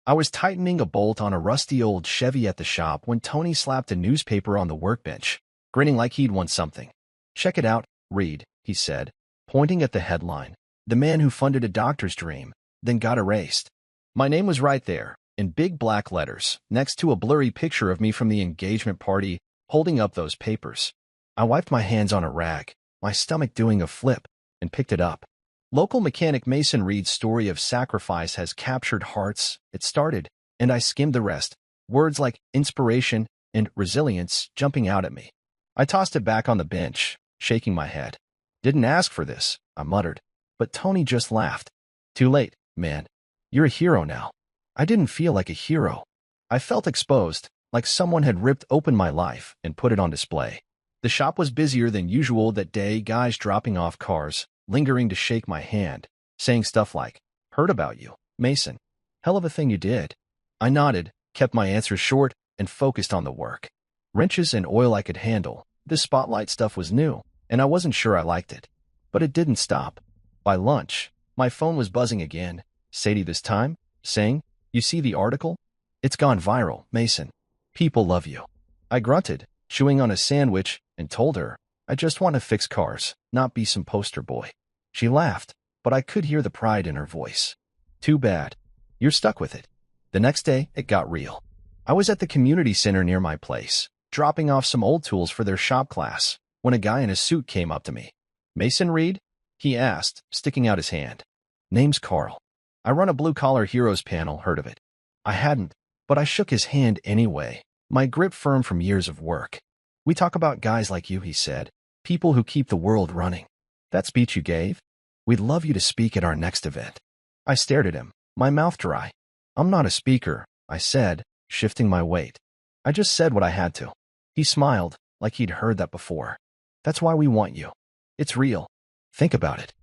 I was tightening a bolt on a rusty old Chevy at the shop when Tony slapped a newspaper on the workbench, grinning like he'd won something. "Check it out, Reed," he said, pointing at the headline, "The man who funded a doctor's dream, then got erased." My name was right there, in big black letters, next to a blurry picture of me from the engagement party, holding up those papers. I wiped my hands on a rag, my stomach doing a flip, and picked it up. Local mechanic Mason Reed's story of sacrifice has captured hearts. It started, and I skimmed the rest, words like inspiration and resilience jumping out at me. I tossed it back on the bench, shaking my head. "Didn't ask for this," I muttered, but Tony just laughed. "Too late, man. You're a hero now." I didn't feel like a hero. I felt exposed, like someone had ripped open my life and put it on display. The shop was busier than usual that day, guys dropping off cars, lingering to shake my hand, saying stuff like, "Heard about you, Mason. Hell of a thing you did." I nodded, kept my answers short, and focused on the work. Wrenches and oil I could handle. This spotlight stuff was new, and I wasn't sure I liked it. But it didn't stop. By lunch, my phone was buzzing again, Sadie this time, saying, "You see the article? It's gone viral, Mason. People love you." I grunted, chewing on a sandwich, and told her, "I just want to fix cars, not be some poster boy." She laughed, but I could hear the pride in her voice. "Too bad. You're stuck with it." The next day, it got real. I was at the community center near my place, dropping off some old tools for their shop class, when a guy in a suit came up to me. "Mason Reed?" he asked, sticking out his hand. "Name's Carl. I run a blue-collar heroes panel, heard of it?" I hadn't, but I shook his hand anyway, my grip firm from years of work. "We talk about guys like you," he said, "people who keep the world running. That speech you gave? We'd love you to speak at our next event." I stared at him, my mouth dry. "I'm not a speaker," I said, shifting my weight. "I just said what I had to." He smiled, like he'd heard that before. "That's why we want you. It's real. Think about it."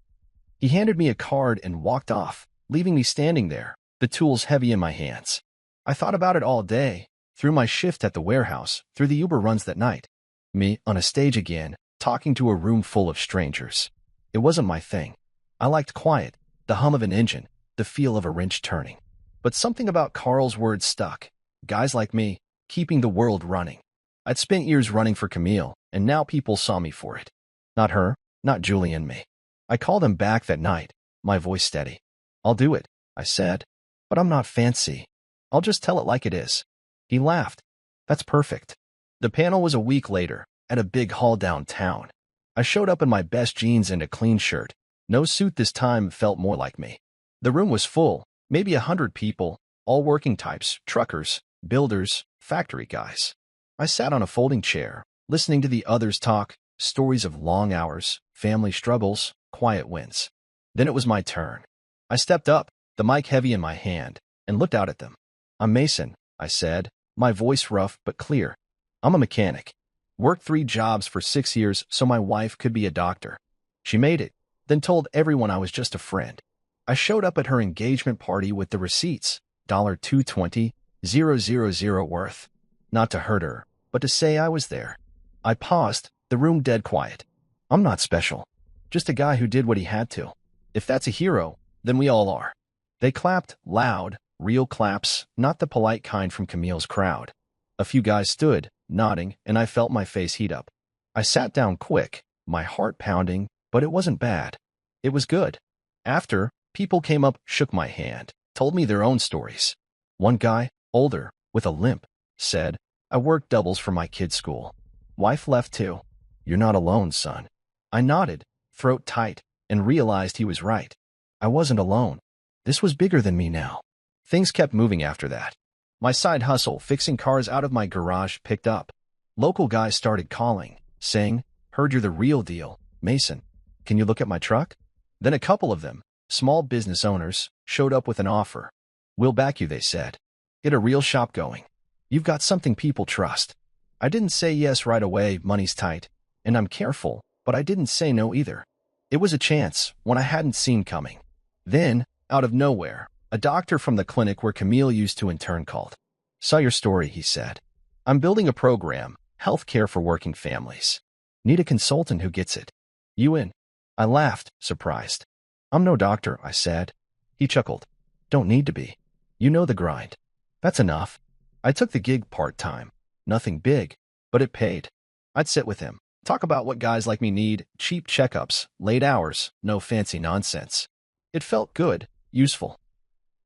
He handed me a card and walked off, leaving me standing there, the tools heavy in my hands. I thought about it all day, through my shift at the warehouse, through the Uber runs that night. Me, on a stage again, talking to a room full of strangers. It wasn't my thing. I liked quiet, the hum of an engine, the feel of a wrench turning. But something about Carl's words stuck. Guys like me, keeping the world running. I'd spent years running for Camille, and now people saw me for it. Not her, not Julie and me. I called him back that night, my voice steady. "I'll do it," I said. "But I'm not fancy. I'll just tell it like it is." He laughed. "That's perfect." The panel was a week later, at a big hall downtown. I showed up in my best jeans and a clean shirt. No suit this time felt more like me. The room was full, maybe 100 people, all working types, truckers, builders, factory guys. I sat on a folding chair, listening to the others talk, stories of long hours, family struggles, quiet wins. Then it was my turn. I stepped up, the mic heavy in my hand, and looked out at them. "I'm Mason," I said, my voice rough but clear. "I'm a mechanic." Worked 3 jobs for 6 years so my wife could be a doctor. She made it, then told everyone I was just a friend. I showed up at her engagement party with the receipts, $220,000 worth. Not to hurt her, but to say I was there. I paused, the room dead quiet. I'm not special. Just a guy who did what he had to. If that's a hero, then we all are. They clapped, loud, real claps, not the polite kind from Camille's crowd. A few guys stood, nodding, and I felt my face heat up. I sat down quick, my heart pounding, but it wasn't bad. It was good. After, people came up, shook my hand, told me their own stories. One guy, older, with a limp, said, I worked doubles for my kid's school. Wife left too. You're not alone, son. I nodded, throat tight, and realized he was right. I wasn't alone. This was bigger than me now. Things kept moving after that. My side hustle, fixing cars out of my garage, picked up. Local guys started calling, saying, heard you're the real deal, Mason. Can you look at my truck? Then a couple of them, small business owners, showed up with an offer. We'll back you, they said. Get a real shop going. You've got something people trust. I didn't say yes right away, money's tight, and I'm careful, but I didn't say no either. It was a chance, one I hadn't seen coming. Then, out of nowhere, a doctor from the clinic where Camille used to intern called. Saw your story, he said. I'm building a program, health care for working families. Need a consultant who gets it. You in? I laughed, surprised. I'm no doctor, I said. He chuckled. Don't need to be. You know the grind. That's enough. I took the gig part-time. Nothing big, but it paid. I'd sit with him, talk about what guys like me need, cheap checkups, late hours, no fancy nonsense. It felt good, useful.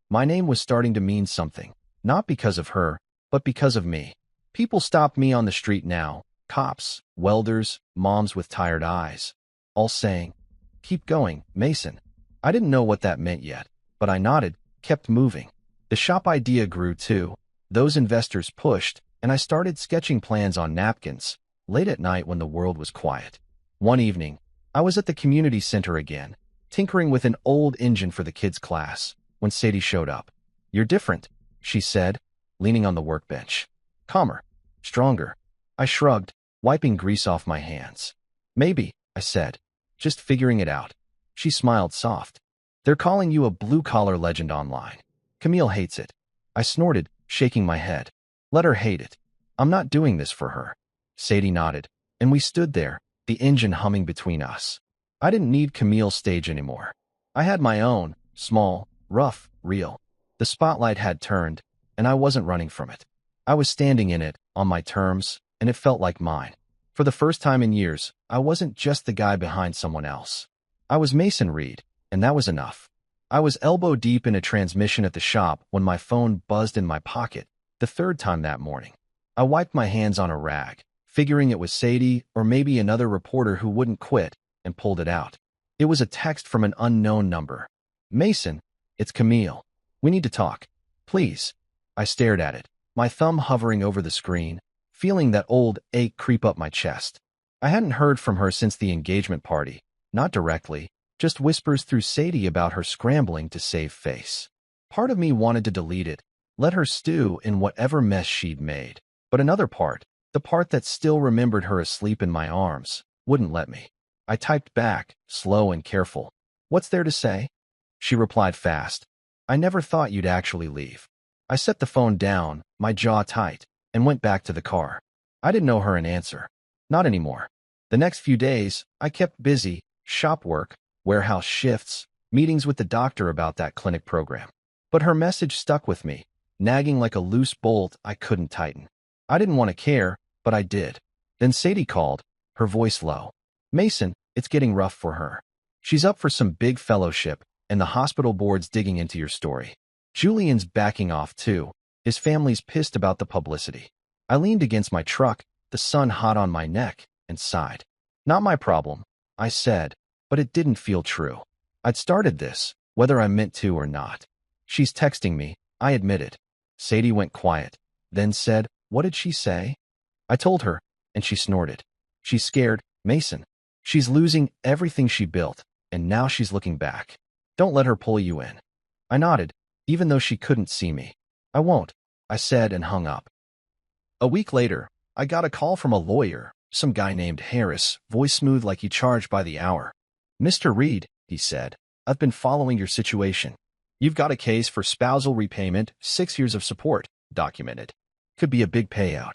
My name was starting to mean something, not because of her, but because of me. People stopped me on the street now, cops, welders, moms with tired eyes, all saying, keep going, Mason. I didn't know what that meant yet, but I nodded, kept moving. The shop idea grew too. Those investors pushed, and I started sketching plans on napkins, late at night when the world was quiet. One evening, I was at the community center again, tinkering with an old engine for the kids' class, when Sadie showed up. You're different, she said, leaning on the workbench. Calmer, stronger. I shrugged, wiping grease off my hands. Maybe, I said, just figuring it out. She smiled soft. They're calling you a blue-collar legend online. Camille hates it. I snorted, shaking my head. Let her hate it. I'm not doing this for her. Sadie nodded, and we stood there, the engine humming between us. I didn't need Camille's stage anymore. I had my own, small, rough, real. The spotlight had turned, and I wasn't running from it. I was standing in it, on my terms, and it felt like mine. For the first time in years, I wasn't just the guy behind someone else. I was Mason Reed, and that was enough. I was elbow deep in a transmission at the shop when my phone buzzed in my pocket, the third time that morning. I wiped my hands on a rag, figuring it was Sadie or maybe another reporter who wouldn't quit, and pulled it out. It was a text from an unknown number. Mason, it's Camille. We need to talk. Please. I stared at it, my thumb hovering over the screen, feeling that old ache creep up my chest. I hadn't heard from her since the engagement party, not directly, just whispers through Sadie about her scrambling to save face. Part of me wanted to delete it, let her stew in whatever mess she'd made. But another part, the part that still remembered her asleep in my arms, wouldn't let me. I typed back, slow and careful. What's there to say? She replied fast. I never thought you'd actually leave. I set the phone down, my jaw tight, and went back to the car. I didn't know her an answer. Not anymore. The next few days, I kept busy, shop work, warehouse shifts, meetings with the doctor about that clinic program. But her message stuck with me, nagging like a loose bolt I couldn't tighten. I didn't want to care, but I did. Then Sadie called, her voice low. Mason, it's getting rough for her. She's up for some big fellowship, and the hospital board's digging into your story. Julian's backing off too. His family's pissed about the publicity. I leaned against my truck, the sun hot on my neck, and sighed. Not my problem, I said, but it didn't feel true. I'd started this, whether I meant to or not. She's texting me, I admitted. Sadie went quiet, then said, what did she say? I told her, and she snorted. She's scared, Mason. She's losing everything she built, and now she's looking back. Don't let her pull you in. I nodded, even though she couldn't see me. I won't, I said and hung up. A week later, I got a call from a lawyer, Some guy named Harris, voice smooth like he charged by the hour. "Mr. Reed," he said, "I've been following your situation. You've got a case for spousal repayment, 6 years of support, documented. Could be a big payout."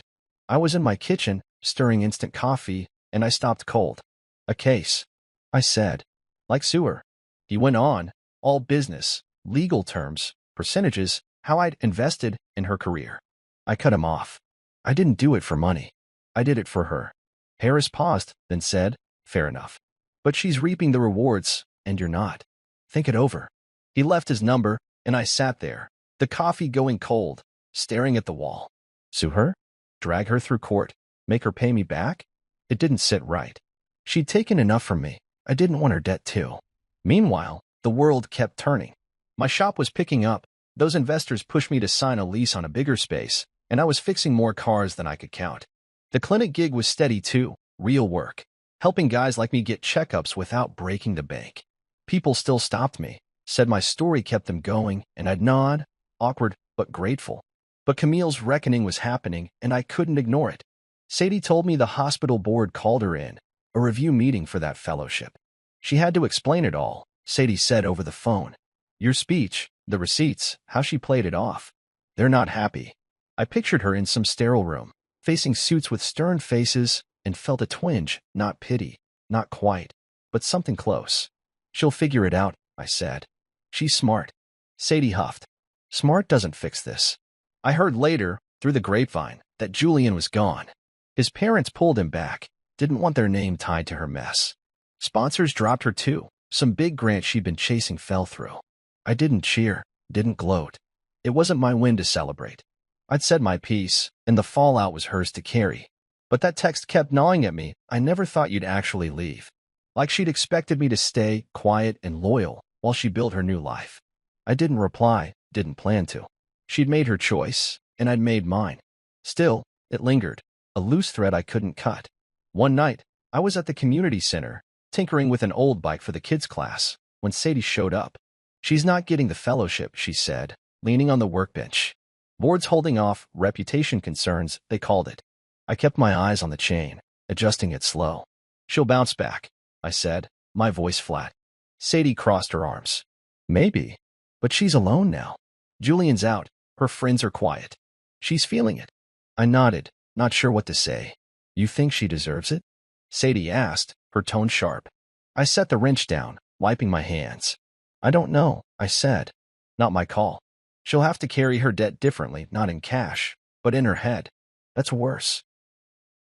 I was in my kitchen, stirring instant coffee, and I stopped cold. "A case," I said. "Like sewer." He went on, all business, legal terms, percentages, how I'd invested in her career. I cut him off. "I didn't do it for money. I did it for her." Harris paused, then said, "Fair enough. But she's reaping the rewards, and you're not. Think it over." He left his number, and I sat there, the coffee going cold, staring at the wall. Sue her? Drag her through court? Make her pay me back? It didn't sit right. She'd taken enough from me. I didn't want her debt too. Meanwhile, the world kept turning. My shop was picking up. Those investors pushed me to sign a lease on a bigger space, and I was fixing more cars than I could count. The clinic gig was steady too, real work, helping guys like me get checkups without breaking the bank. People still stopped me, said my story kept them going, and I'd nod, awkward but grateful. But Camille's reckoning was happening, and I couldn't ignore it. Sadie told me the hospital board called her in, a review meeting for that fellowship. She had to explain it all, Sadie said over the phone. Your speech, the receipts, how she played it off. They're not happy. I pictured her in some sterile room, facing suits with stern faces, and felt a twinge, not pity, not quite, but something close. She'll figure it out, I said. She's smart. Sadie huffed. Smart doesn't fix this. I heard later, through the grapevine, that Julian was gone. His parents pulled him back, didn't want their name tied to her mess. Sponsors dropped her too. Some big grant she'd been chasing fell through. I didn't cheer, didn't gloat. It wasn't my win to celebrate. I'd said my piece, and the fallout was hers to carry. But that text kept gnawing at me. I never thought you'd actually leave. Like she'd expected me to stay quiet and loyal while she built her new life. I didn't reply, didn't plan to. She'd made her choice, and I'd made mine. Still, it lingered, a loose thread I couldn't cut. One night, I was at the community center, tinkering with an old bike for the kids' class, when Sadie showed up. She's not getting the fellowship, she said, leaning on the workbench. Board's holding off reputation concerns, they called it. I kept my eyes on the chain, adjusting it slow. She'll bounce back, I said, my voice flat. Sadie crossed her arms. Maybe, but she's alone now. Julian's out, her friends are quiet. She's feeling it. I nodded, not sure what to say. You think she deserves it? Sadie asked, her tone sharp. I set the wrench down, wiping my hands. I don't know, I said. Not my call. She'll have to carry her debt differently, not in cash, but in her head. That's worse.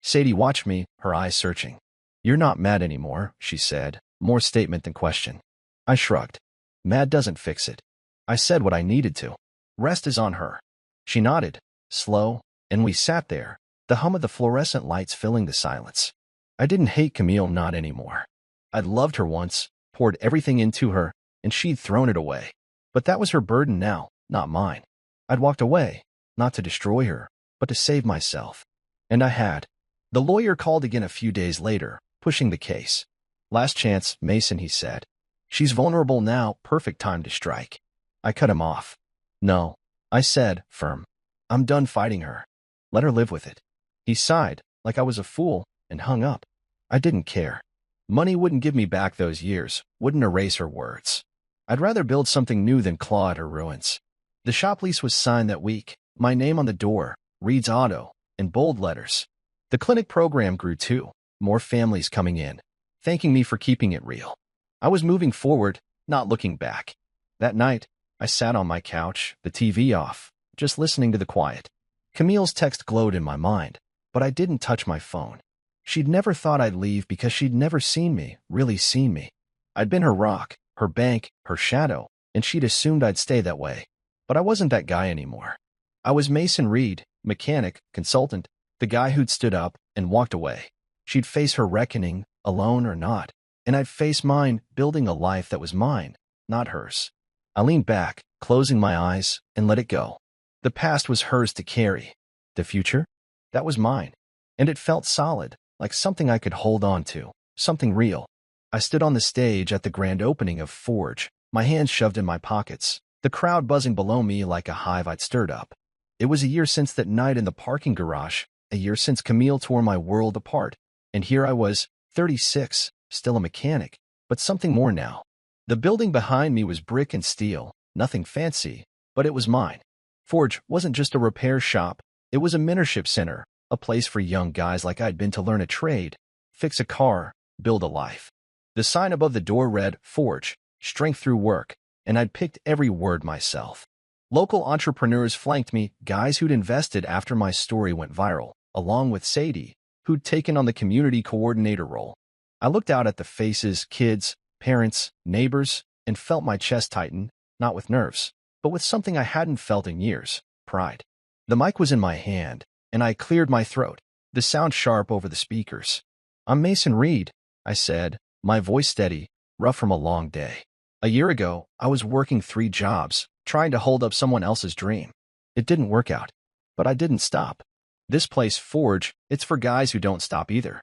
Sadie watched me, her eyes searching. You're not mad anymore, she said, more statement than question. I shrugged. Mad doesn't fix it. I said what I needed to. Rest is on her. She nodded, slow, and we sat there, the hum of the fluorescent lights filling the silence. I didn't hate Camille not anymore. I'd loved her once, poured everything into her, and she'd thrown it away. But that was her burden now, not mine. I'd walked away, not to destroy her, but to save myself. And I had. The lawyer called again a few days later, pushing the case. Last chance, Mason, he said. She's vulnerable now, perfect time to strike. I cut him off. No, I said, firm. I'm done fighting her. Let her live with it. He sighed, like I was a fool, and hung up. I didn't care. Money wouldn't give me back those years, wouldn't erase her words. I'd rather build something new than claw at her ruins. The shop lease was signed that week, my name on the door, Reed's Auto, in bold letters. The clinic program grew too, more families coming in, thanking me for keeping it real. I was moving forward, not looking back. That night, I sat on my couch, the TV off, just listening to the quiet. Camille's text glowed in my mind, but I didn't touch my phone. She'd never thought I'd leave because she'd never seen me, really seen me. I'd been her rock, her bank, her shadow, and she'd assumed I'd stay that way. But I wasn't that guy anymore. I was Mason Reed, mechanic, consultant, the guy who'd stood up and walked away. She'd face her reckoning, alone or not, and I'd face mine, building a life that was mine, not hers. I leaned back, closing my eyes, and let it go. The past was hers to carry. The future? That was mine. And it felt solid, like something I could hold on to, something real. I stood on the stage at the grand opening of Forge, my hands shoved in my pockets, the crowd buzzing below me like a hive I'd stirred up. It was a year since that night in the parking garage, a year since Camille tore my world apart, And here I was, 36, still a mechanic, but something more now. The building behind me was brick and steel, nothing fancy, but it was mine. Forge wasn't just a repair shop, it was a mentorship center, a place for young guys like I'd been to learn a trade, fix a car, build a life. The sign above the door read, Forge, strength through work, and I'd picked every word myself. Local entrepreneurs flanked me, guys who'd invested after my story went viral, along with Sadie, who'd taken on the community coordinator role. I looked out at the faces, kids, parents, neighbors, and felt my chest tighten, not with nerves, but with something I hadn't felt in years, pride. The mic was in my hand, and I cleared my throat, the sound sharp over the speakers. I'm Mason Reed, I said, my voice steady, rough from a long day. A year ago, I was working 3 jobs, trying to hold up someone else's dream. It didn't work out, but I didn't stop. This place, Forge, it's for guys who don't stop either.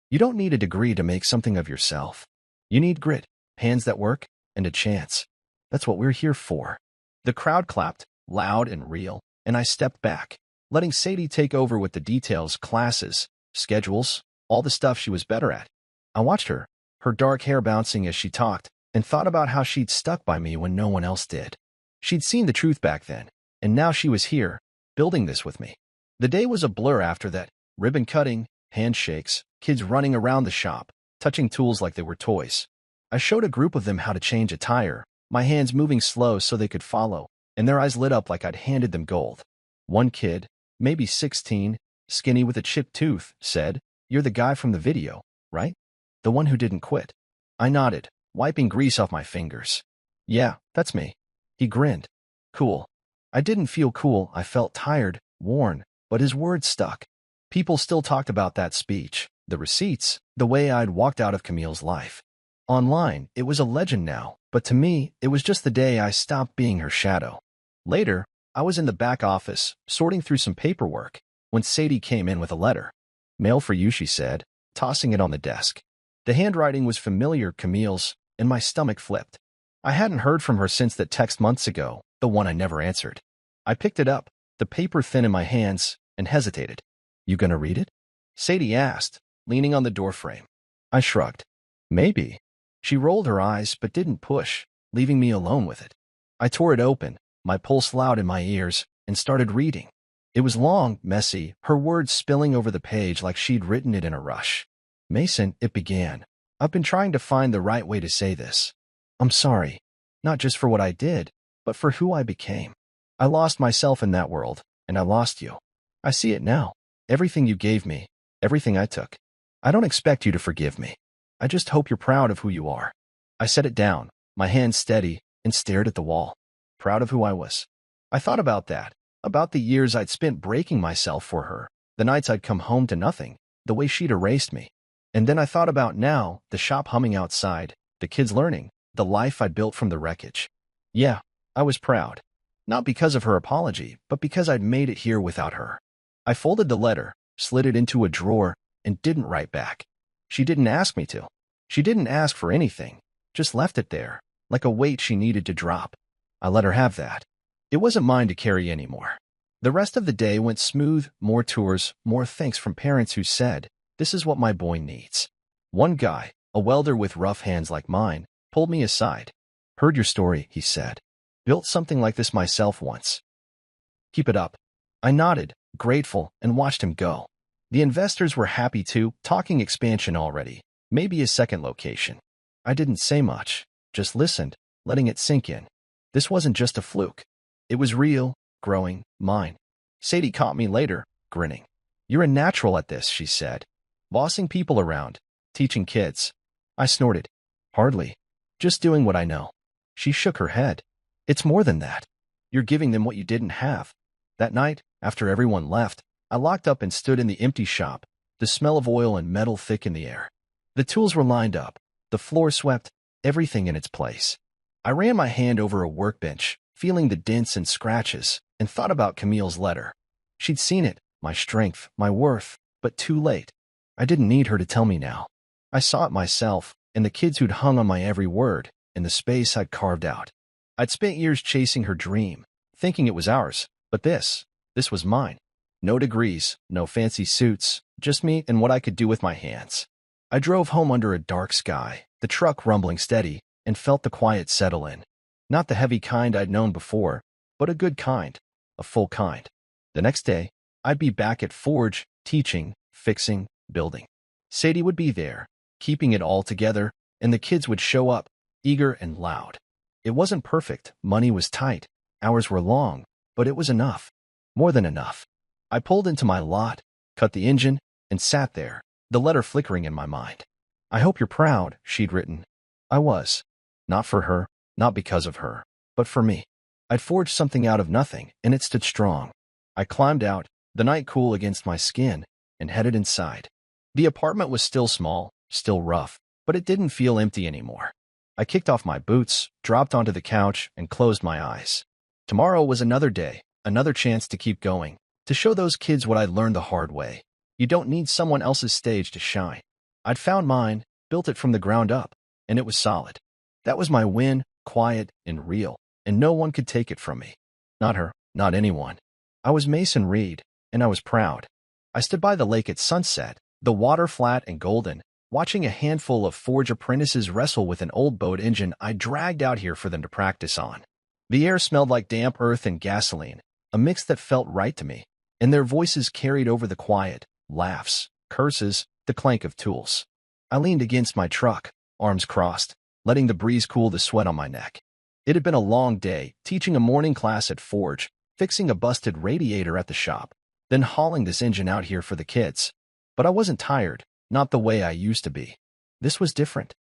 You don't need a degree to make something of yourself. You need grit, hands that work, and a chance. That's what we're here for. The crowd clapped, loud and real, and I stepped back, letting Sadie take over with the details, classes, schedules, all the stuff she was better at. I watched her, her dark hair bouncing as she talked, and thought about how she'd stuck by me when no one else did. She'd seen the truth back then, and now she was here, building this with me. The day was a blur after that, ribbon cutting, handshakes, kids running around the shop, touching tools like they were toys. I showed a group of them how to change a tire, my hands moving slow so they could follow, and their eyes lit up like I'd handed them gold. One kid, maybe 16, skinny with a chipped tooth, said, "You're the guy from the video, right? The one who didn't quit." I nodded, wiping grease off my fingers. "Yeah, that's me." He grinned. "Cool." I didn't feel cool, I felt tired, worn, but his words stuck. People still talked about that speech, the receipts, the way I'd walked out of Camille's life. Online, it was a legend now, but to me, it was just the day I stopped being her shadow. Later, I was in the back office, sorting through some paperwork, when Sadie came in with a letter. "Mail for you," she said, tossing it on the desk. The handwriting was familiar, Camille's, and my stomach flipped. I hadn't heard from her since that text months ago, the one I never answered. I picked it up, the paper thin in my hands, and hesitated. "You gonna read it?" Sadie asked, leaning on the doorframe. I shrugged. "Maybe." She rolled her eyes but didn't push, leaving me alone with it. I tore it open, my pulse loud in my ears, and started reading. It was long, messy, her words spilling over the page like she'd written it in a rush. "Mason," it began, "I've been trying to find the right way to say this. I'm sorry, not just for what I did, but for who I became. I lost myself in that world, and I lost you. I see it now. Everything you gave me, everything I took. I don't expect you to forgive me. I just hope you're proud of who you are." I set it down, my hands steady, and stared at the wall. Proud of who I was. I thought about that, about the years I'd spent breaking myself for her, the nights I'd come home to nothing, the way she'd erased me. And then I thought about now, the shop humming outside, the kids learning, the life I'd built from the wreckage. Yeah, I was proud. Not because of her apology, but because I'd made it here without her. I folded the letter, slid it into a drawer, and didn't write back. She didn't ask me to. She didn't ask for anything, just left it there, like a weight she needed to drop. I let her have that. It wasn't mine to carry anymore. The rest of the day went smooth, more tours, more thanks from parents who said, "This is what my boy needs." One guy, a welder with rough hands like mine, pulled me aside. "Heard your story," he said. "Built something like this myself once. Keep it up." I nodded, grateful, and watched him go. The investors were happy too, talking expansion already, maybe a second location. I didn't say much, just listened, letting it sink in. This wasn't just a fluke. It was real, growing, mine. Sadie caught me later, grinning. "You're a natural at this," she said. "Bossing people around, teaching kids." I snorted. "Hardly. Just doing what I know." She shook her head. "It's more than that. You're giving them what you didn't have." That night, after everyone left, I locked up and stood in the empty shop, the smell of oil and metal thick in the air. The tools were lined up, the floor swept, everything in its place. I ran my hand over a workbench, feeling the dents and scratches, and thought about Camille's letter. She'd seen it, my strength, my worth, but too late. I didn't need her to tell me now. I saw it myself, and the kids who'd hung on my every word, in the space I'd carved out. I'd spent years chasing her dream, thinking it was ours, but this was mine. No degrees, no fancy suits, just me and what I could do with my hands. I drove home under a dark sky, the truck rumbling steady, and felt the quiet settle in. Not the heavy kind I'd known before, but a good kind, a full kind. The next day, I'd be back at Forge, teaching, fixing, building. Sadie would be there, keeping it all together, and the kids would show up, eager and loud. It wasn't perfect, money was tight, hours were long, but it was enough. More than enough. I pulled into my lot, cut the engine, and sat there, the letter flickering in my mind. I hope you're proud, she'd written. I was. Not for her, not because of her, but for me. I'd forged something out of nothing, and it stood strong. I climbed out, the night cool against my skin, and headed inside. The apartment was still small, still rough, but it didn't feel empty anymore. I kicked off my boots, dropped onto the couch, and closed my eyes. Tomorrow was another day, another chance to keep going, to show those kids what I'd learned the hard way. You don't need someone else's stage to shine. I'd found mine, built it from the ground up, and it was solid. That was my win, quiet and real, and no one could take it from me. Not her, not anyone. I was Mason Reed, and I was proud. I stood by the lake at sunset, the water flat and golden, watching a handful of Forge apprentices wrestle with an old boat engine I dragged out here for them to practice on. The air smelled like damp earth and gasoline, a mix that felt right to me, and their voices carried over the quiet, laughs, curses, the clank of tools. I leaned against my truck, arms crossed, letting the breeze cool the sweat on my neck. It had been a long day, teaching a morning class at Forge, fixing a busted radiator at the shop, then hauling this engine out here for the kids. But I wasn't tired, not the way I used to be. This was different.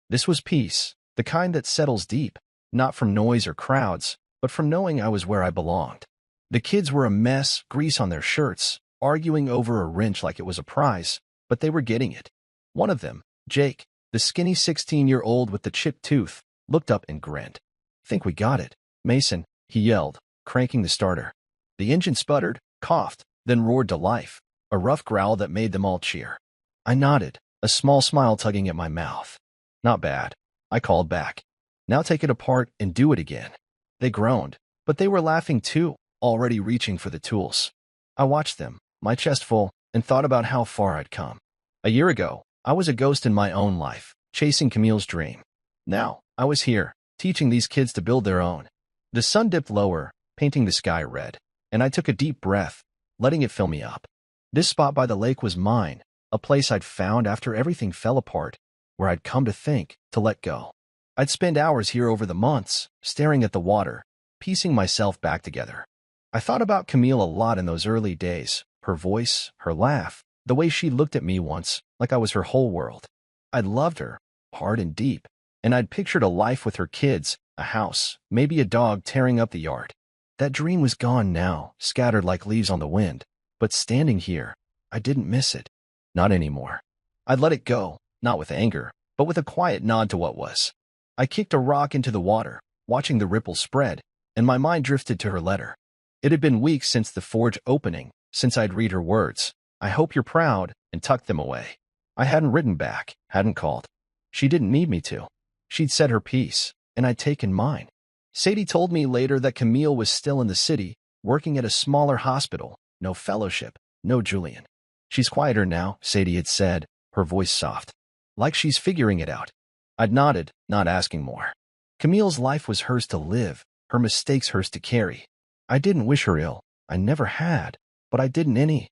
This was peace, the kind that settles deep, not from noise or crowds, but from knowing I was where I belonged. The kids were a mess, grease on their shirts, arguing over a wrench like it was a prize, but they were getting it. One of them, Jake, the skinny 16-year-old with the chipped tooth, looked up and grinned. "Think we got it, Mason," he yelled, cranking the starter. The engine sputtered, coughed, then roared to life, a rough growl that made them all cheer. I nodded, a small smile tugging at my mouth. "Not bad," I called back. "Now take it apart and do it again." They groaned, but they were laughing too, already reaching for the tools. I watched them, my chest full, and thought about how far I'd come. A year ago, I was a ghost in my own life, chasing Camille's dream. Now, I was here, teaching these kids to build their own. The sun dipped lower, painting the sky red, and I took a deep breath, letting it fill me up. This spot by the lake was mine, a place I'd found after everything fell apart, where I'd come to think, to let go. I'd spend hours here over the months, staring at the water, piecing myself back together. I thought about Camille a lot in those early days, her voice, her laugh, the way she looked at me once, like I was her whole world. I'd loved her, hard and deep, and I'd pictured a life with her kids, a house, maybe a dog tearing up the yard. That dream was gone now, scattered like leaves on the wind, but standing here, I didn't miss it. Not anymore. I'd let it go, not with anger, but with a quiet nod to what was. I kicked a rock into the water, watching the ripples spread, and my mind drifted to her letter. It had been weeks since the Forge opening, since I'd read her words, "I hope you're proud," and tucked them away. I hadn't written back, hadn't called. She didn't need me to. She'd said her piece, and I'd taken mine. Sadie told me later that Camille was still in the city, working at a smaller hospital, no fellowship, no Julian. "She's quieter now," Sadie had said, her voice soft. "Like she's figuring it out." I'd nodded, not asking more. Camille's life was hers to live, her mistakes hers to carry. I didn't wish her ill. I never had, but I didn't any.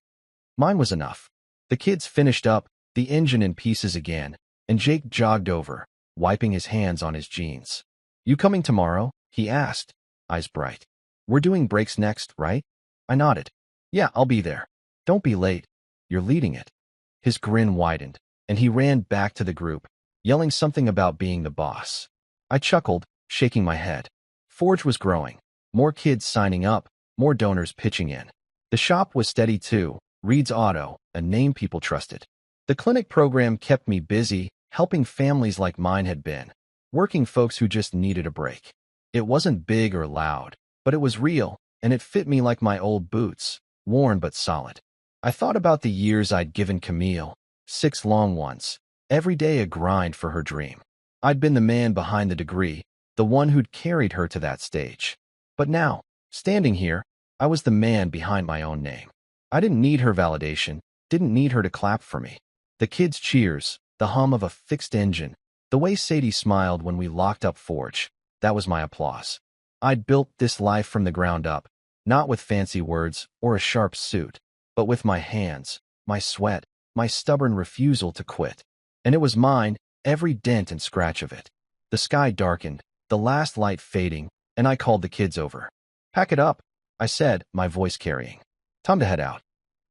Mine was enough. The kids finished up, the engine in pieces again, and Jake jogged over, wiping his hands on his jeans. "You coming tomorrow?" he asked, eyes bright. "We're doing breaks next, right?" I nodded. "Yeah, I'll be there. Don't be late. You're leading it." His grin widened, and he ran back to the group, yelling something about being the boss. I chuckled, shaking my head. Forge was growing. More kids signing up, more donors pitching in. The shop was steady too, Reed's Auto, a name people trusted. The clinic program kept me busy, helping families like mine had been, working folks who just needed a break. It wasn't big or loud, but it was real, and it fit me like my old boots, worn but solid. I thought about the years I'd given Camille, 6 long ones, every day a grind for her dream. I'd been the man behind the degree, the one who'd carried her to that stage. But now, standing here, I was the man behind my own name. I didn't need her validation, didn't need her to clap for me. The kids' cheers, the hum of a fixed engine, the way Sadie smiled when we locked up Forge, that was my applause. I'd built this life from the ground up, not with fancy words or a sharp suit, but with my hands, my sweat, my stubborn refusal to quit. And it was mine, every dent and scratch of it. The sky darkened, the last light fading, and I called the kids over. "Pack it up," I said, my voice carrying. "Time to head out."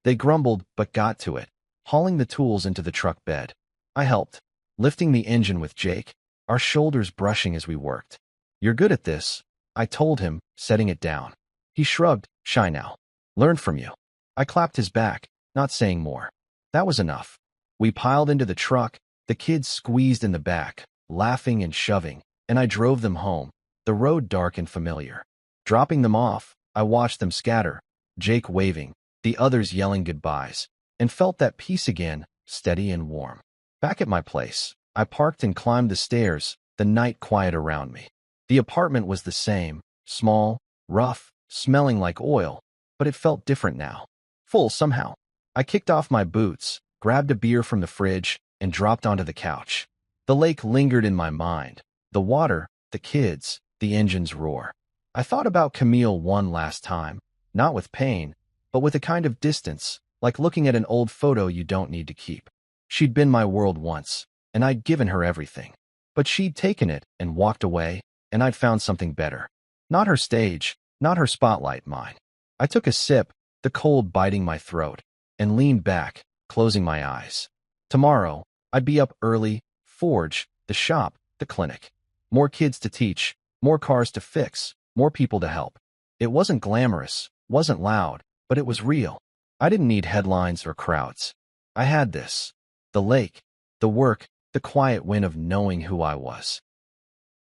They grumbled but got to it, hauling the tools into the truck bed. I helped, lifting the engine with Jake, our shoulders brushing as we worked. "You're good at this," I told him, setting it down. He shrugged, "Shy now. Learned from you." I clapped his back, not saying more. That was enough. We piled into the truck, the kids squeezed in the back, laughing and shoving, and I drove them home, the road dark and familiar. Dropping them off, I watched them scatter, Jake waving, the others yelling goodbyes, and felt that peace again, steady and warm. Back at my place, I parked and climbed the stairs, the night quiet around me. The apartment was the same, small, rough, smelling like oil, but it felt different now. Full somehow. I kicked off my boots, grabbed a beer from the fridge, and dropped onto the couch. The lake lingered in my mind. The water, the kids, the engine's roar. I thought about Camille one last time, not with pain, but with a kind of distance, like looking at an old photo you don't need to keep. She'd been my world once, and I'd given her everything. But she'd taken it and walked away, and I'd found something better. Not her stage, not her spotlight, mine. I took a sip, the cold biting my throat, and leaned back, closing my eyes. Tomorrow, I'd be up early, Forge, the shop, the clinic. More kids to teach, more cars to fix, more people to help. It wasn't glamorous, wasn't loud, but it was real. I didn't need headlines or crowds. I had this. The lake, the work, the quiet win of knowing who I was.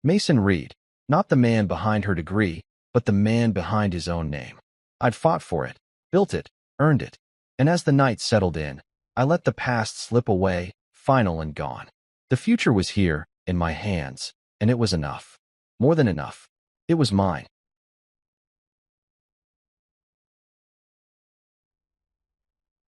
Mason Reed, not the man behind her degree, but the man behind his own name. I'd fought for it, built it, earned it, and as the night settled in, I let the past slip away, final and gone. The future was here, in my hands, and it was enough. More than enough. It was mine.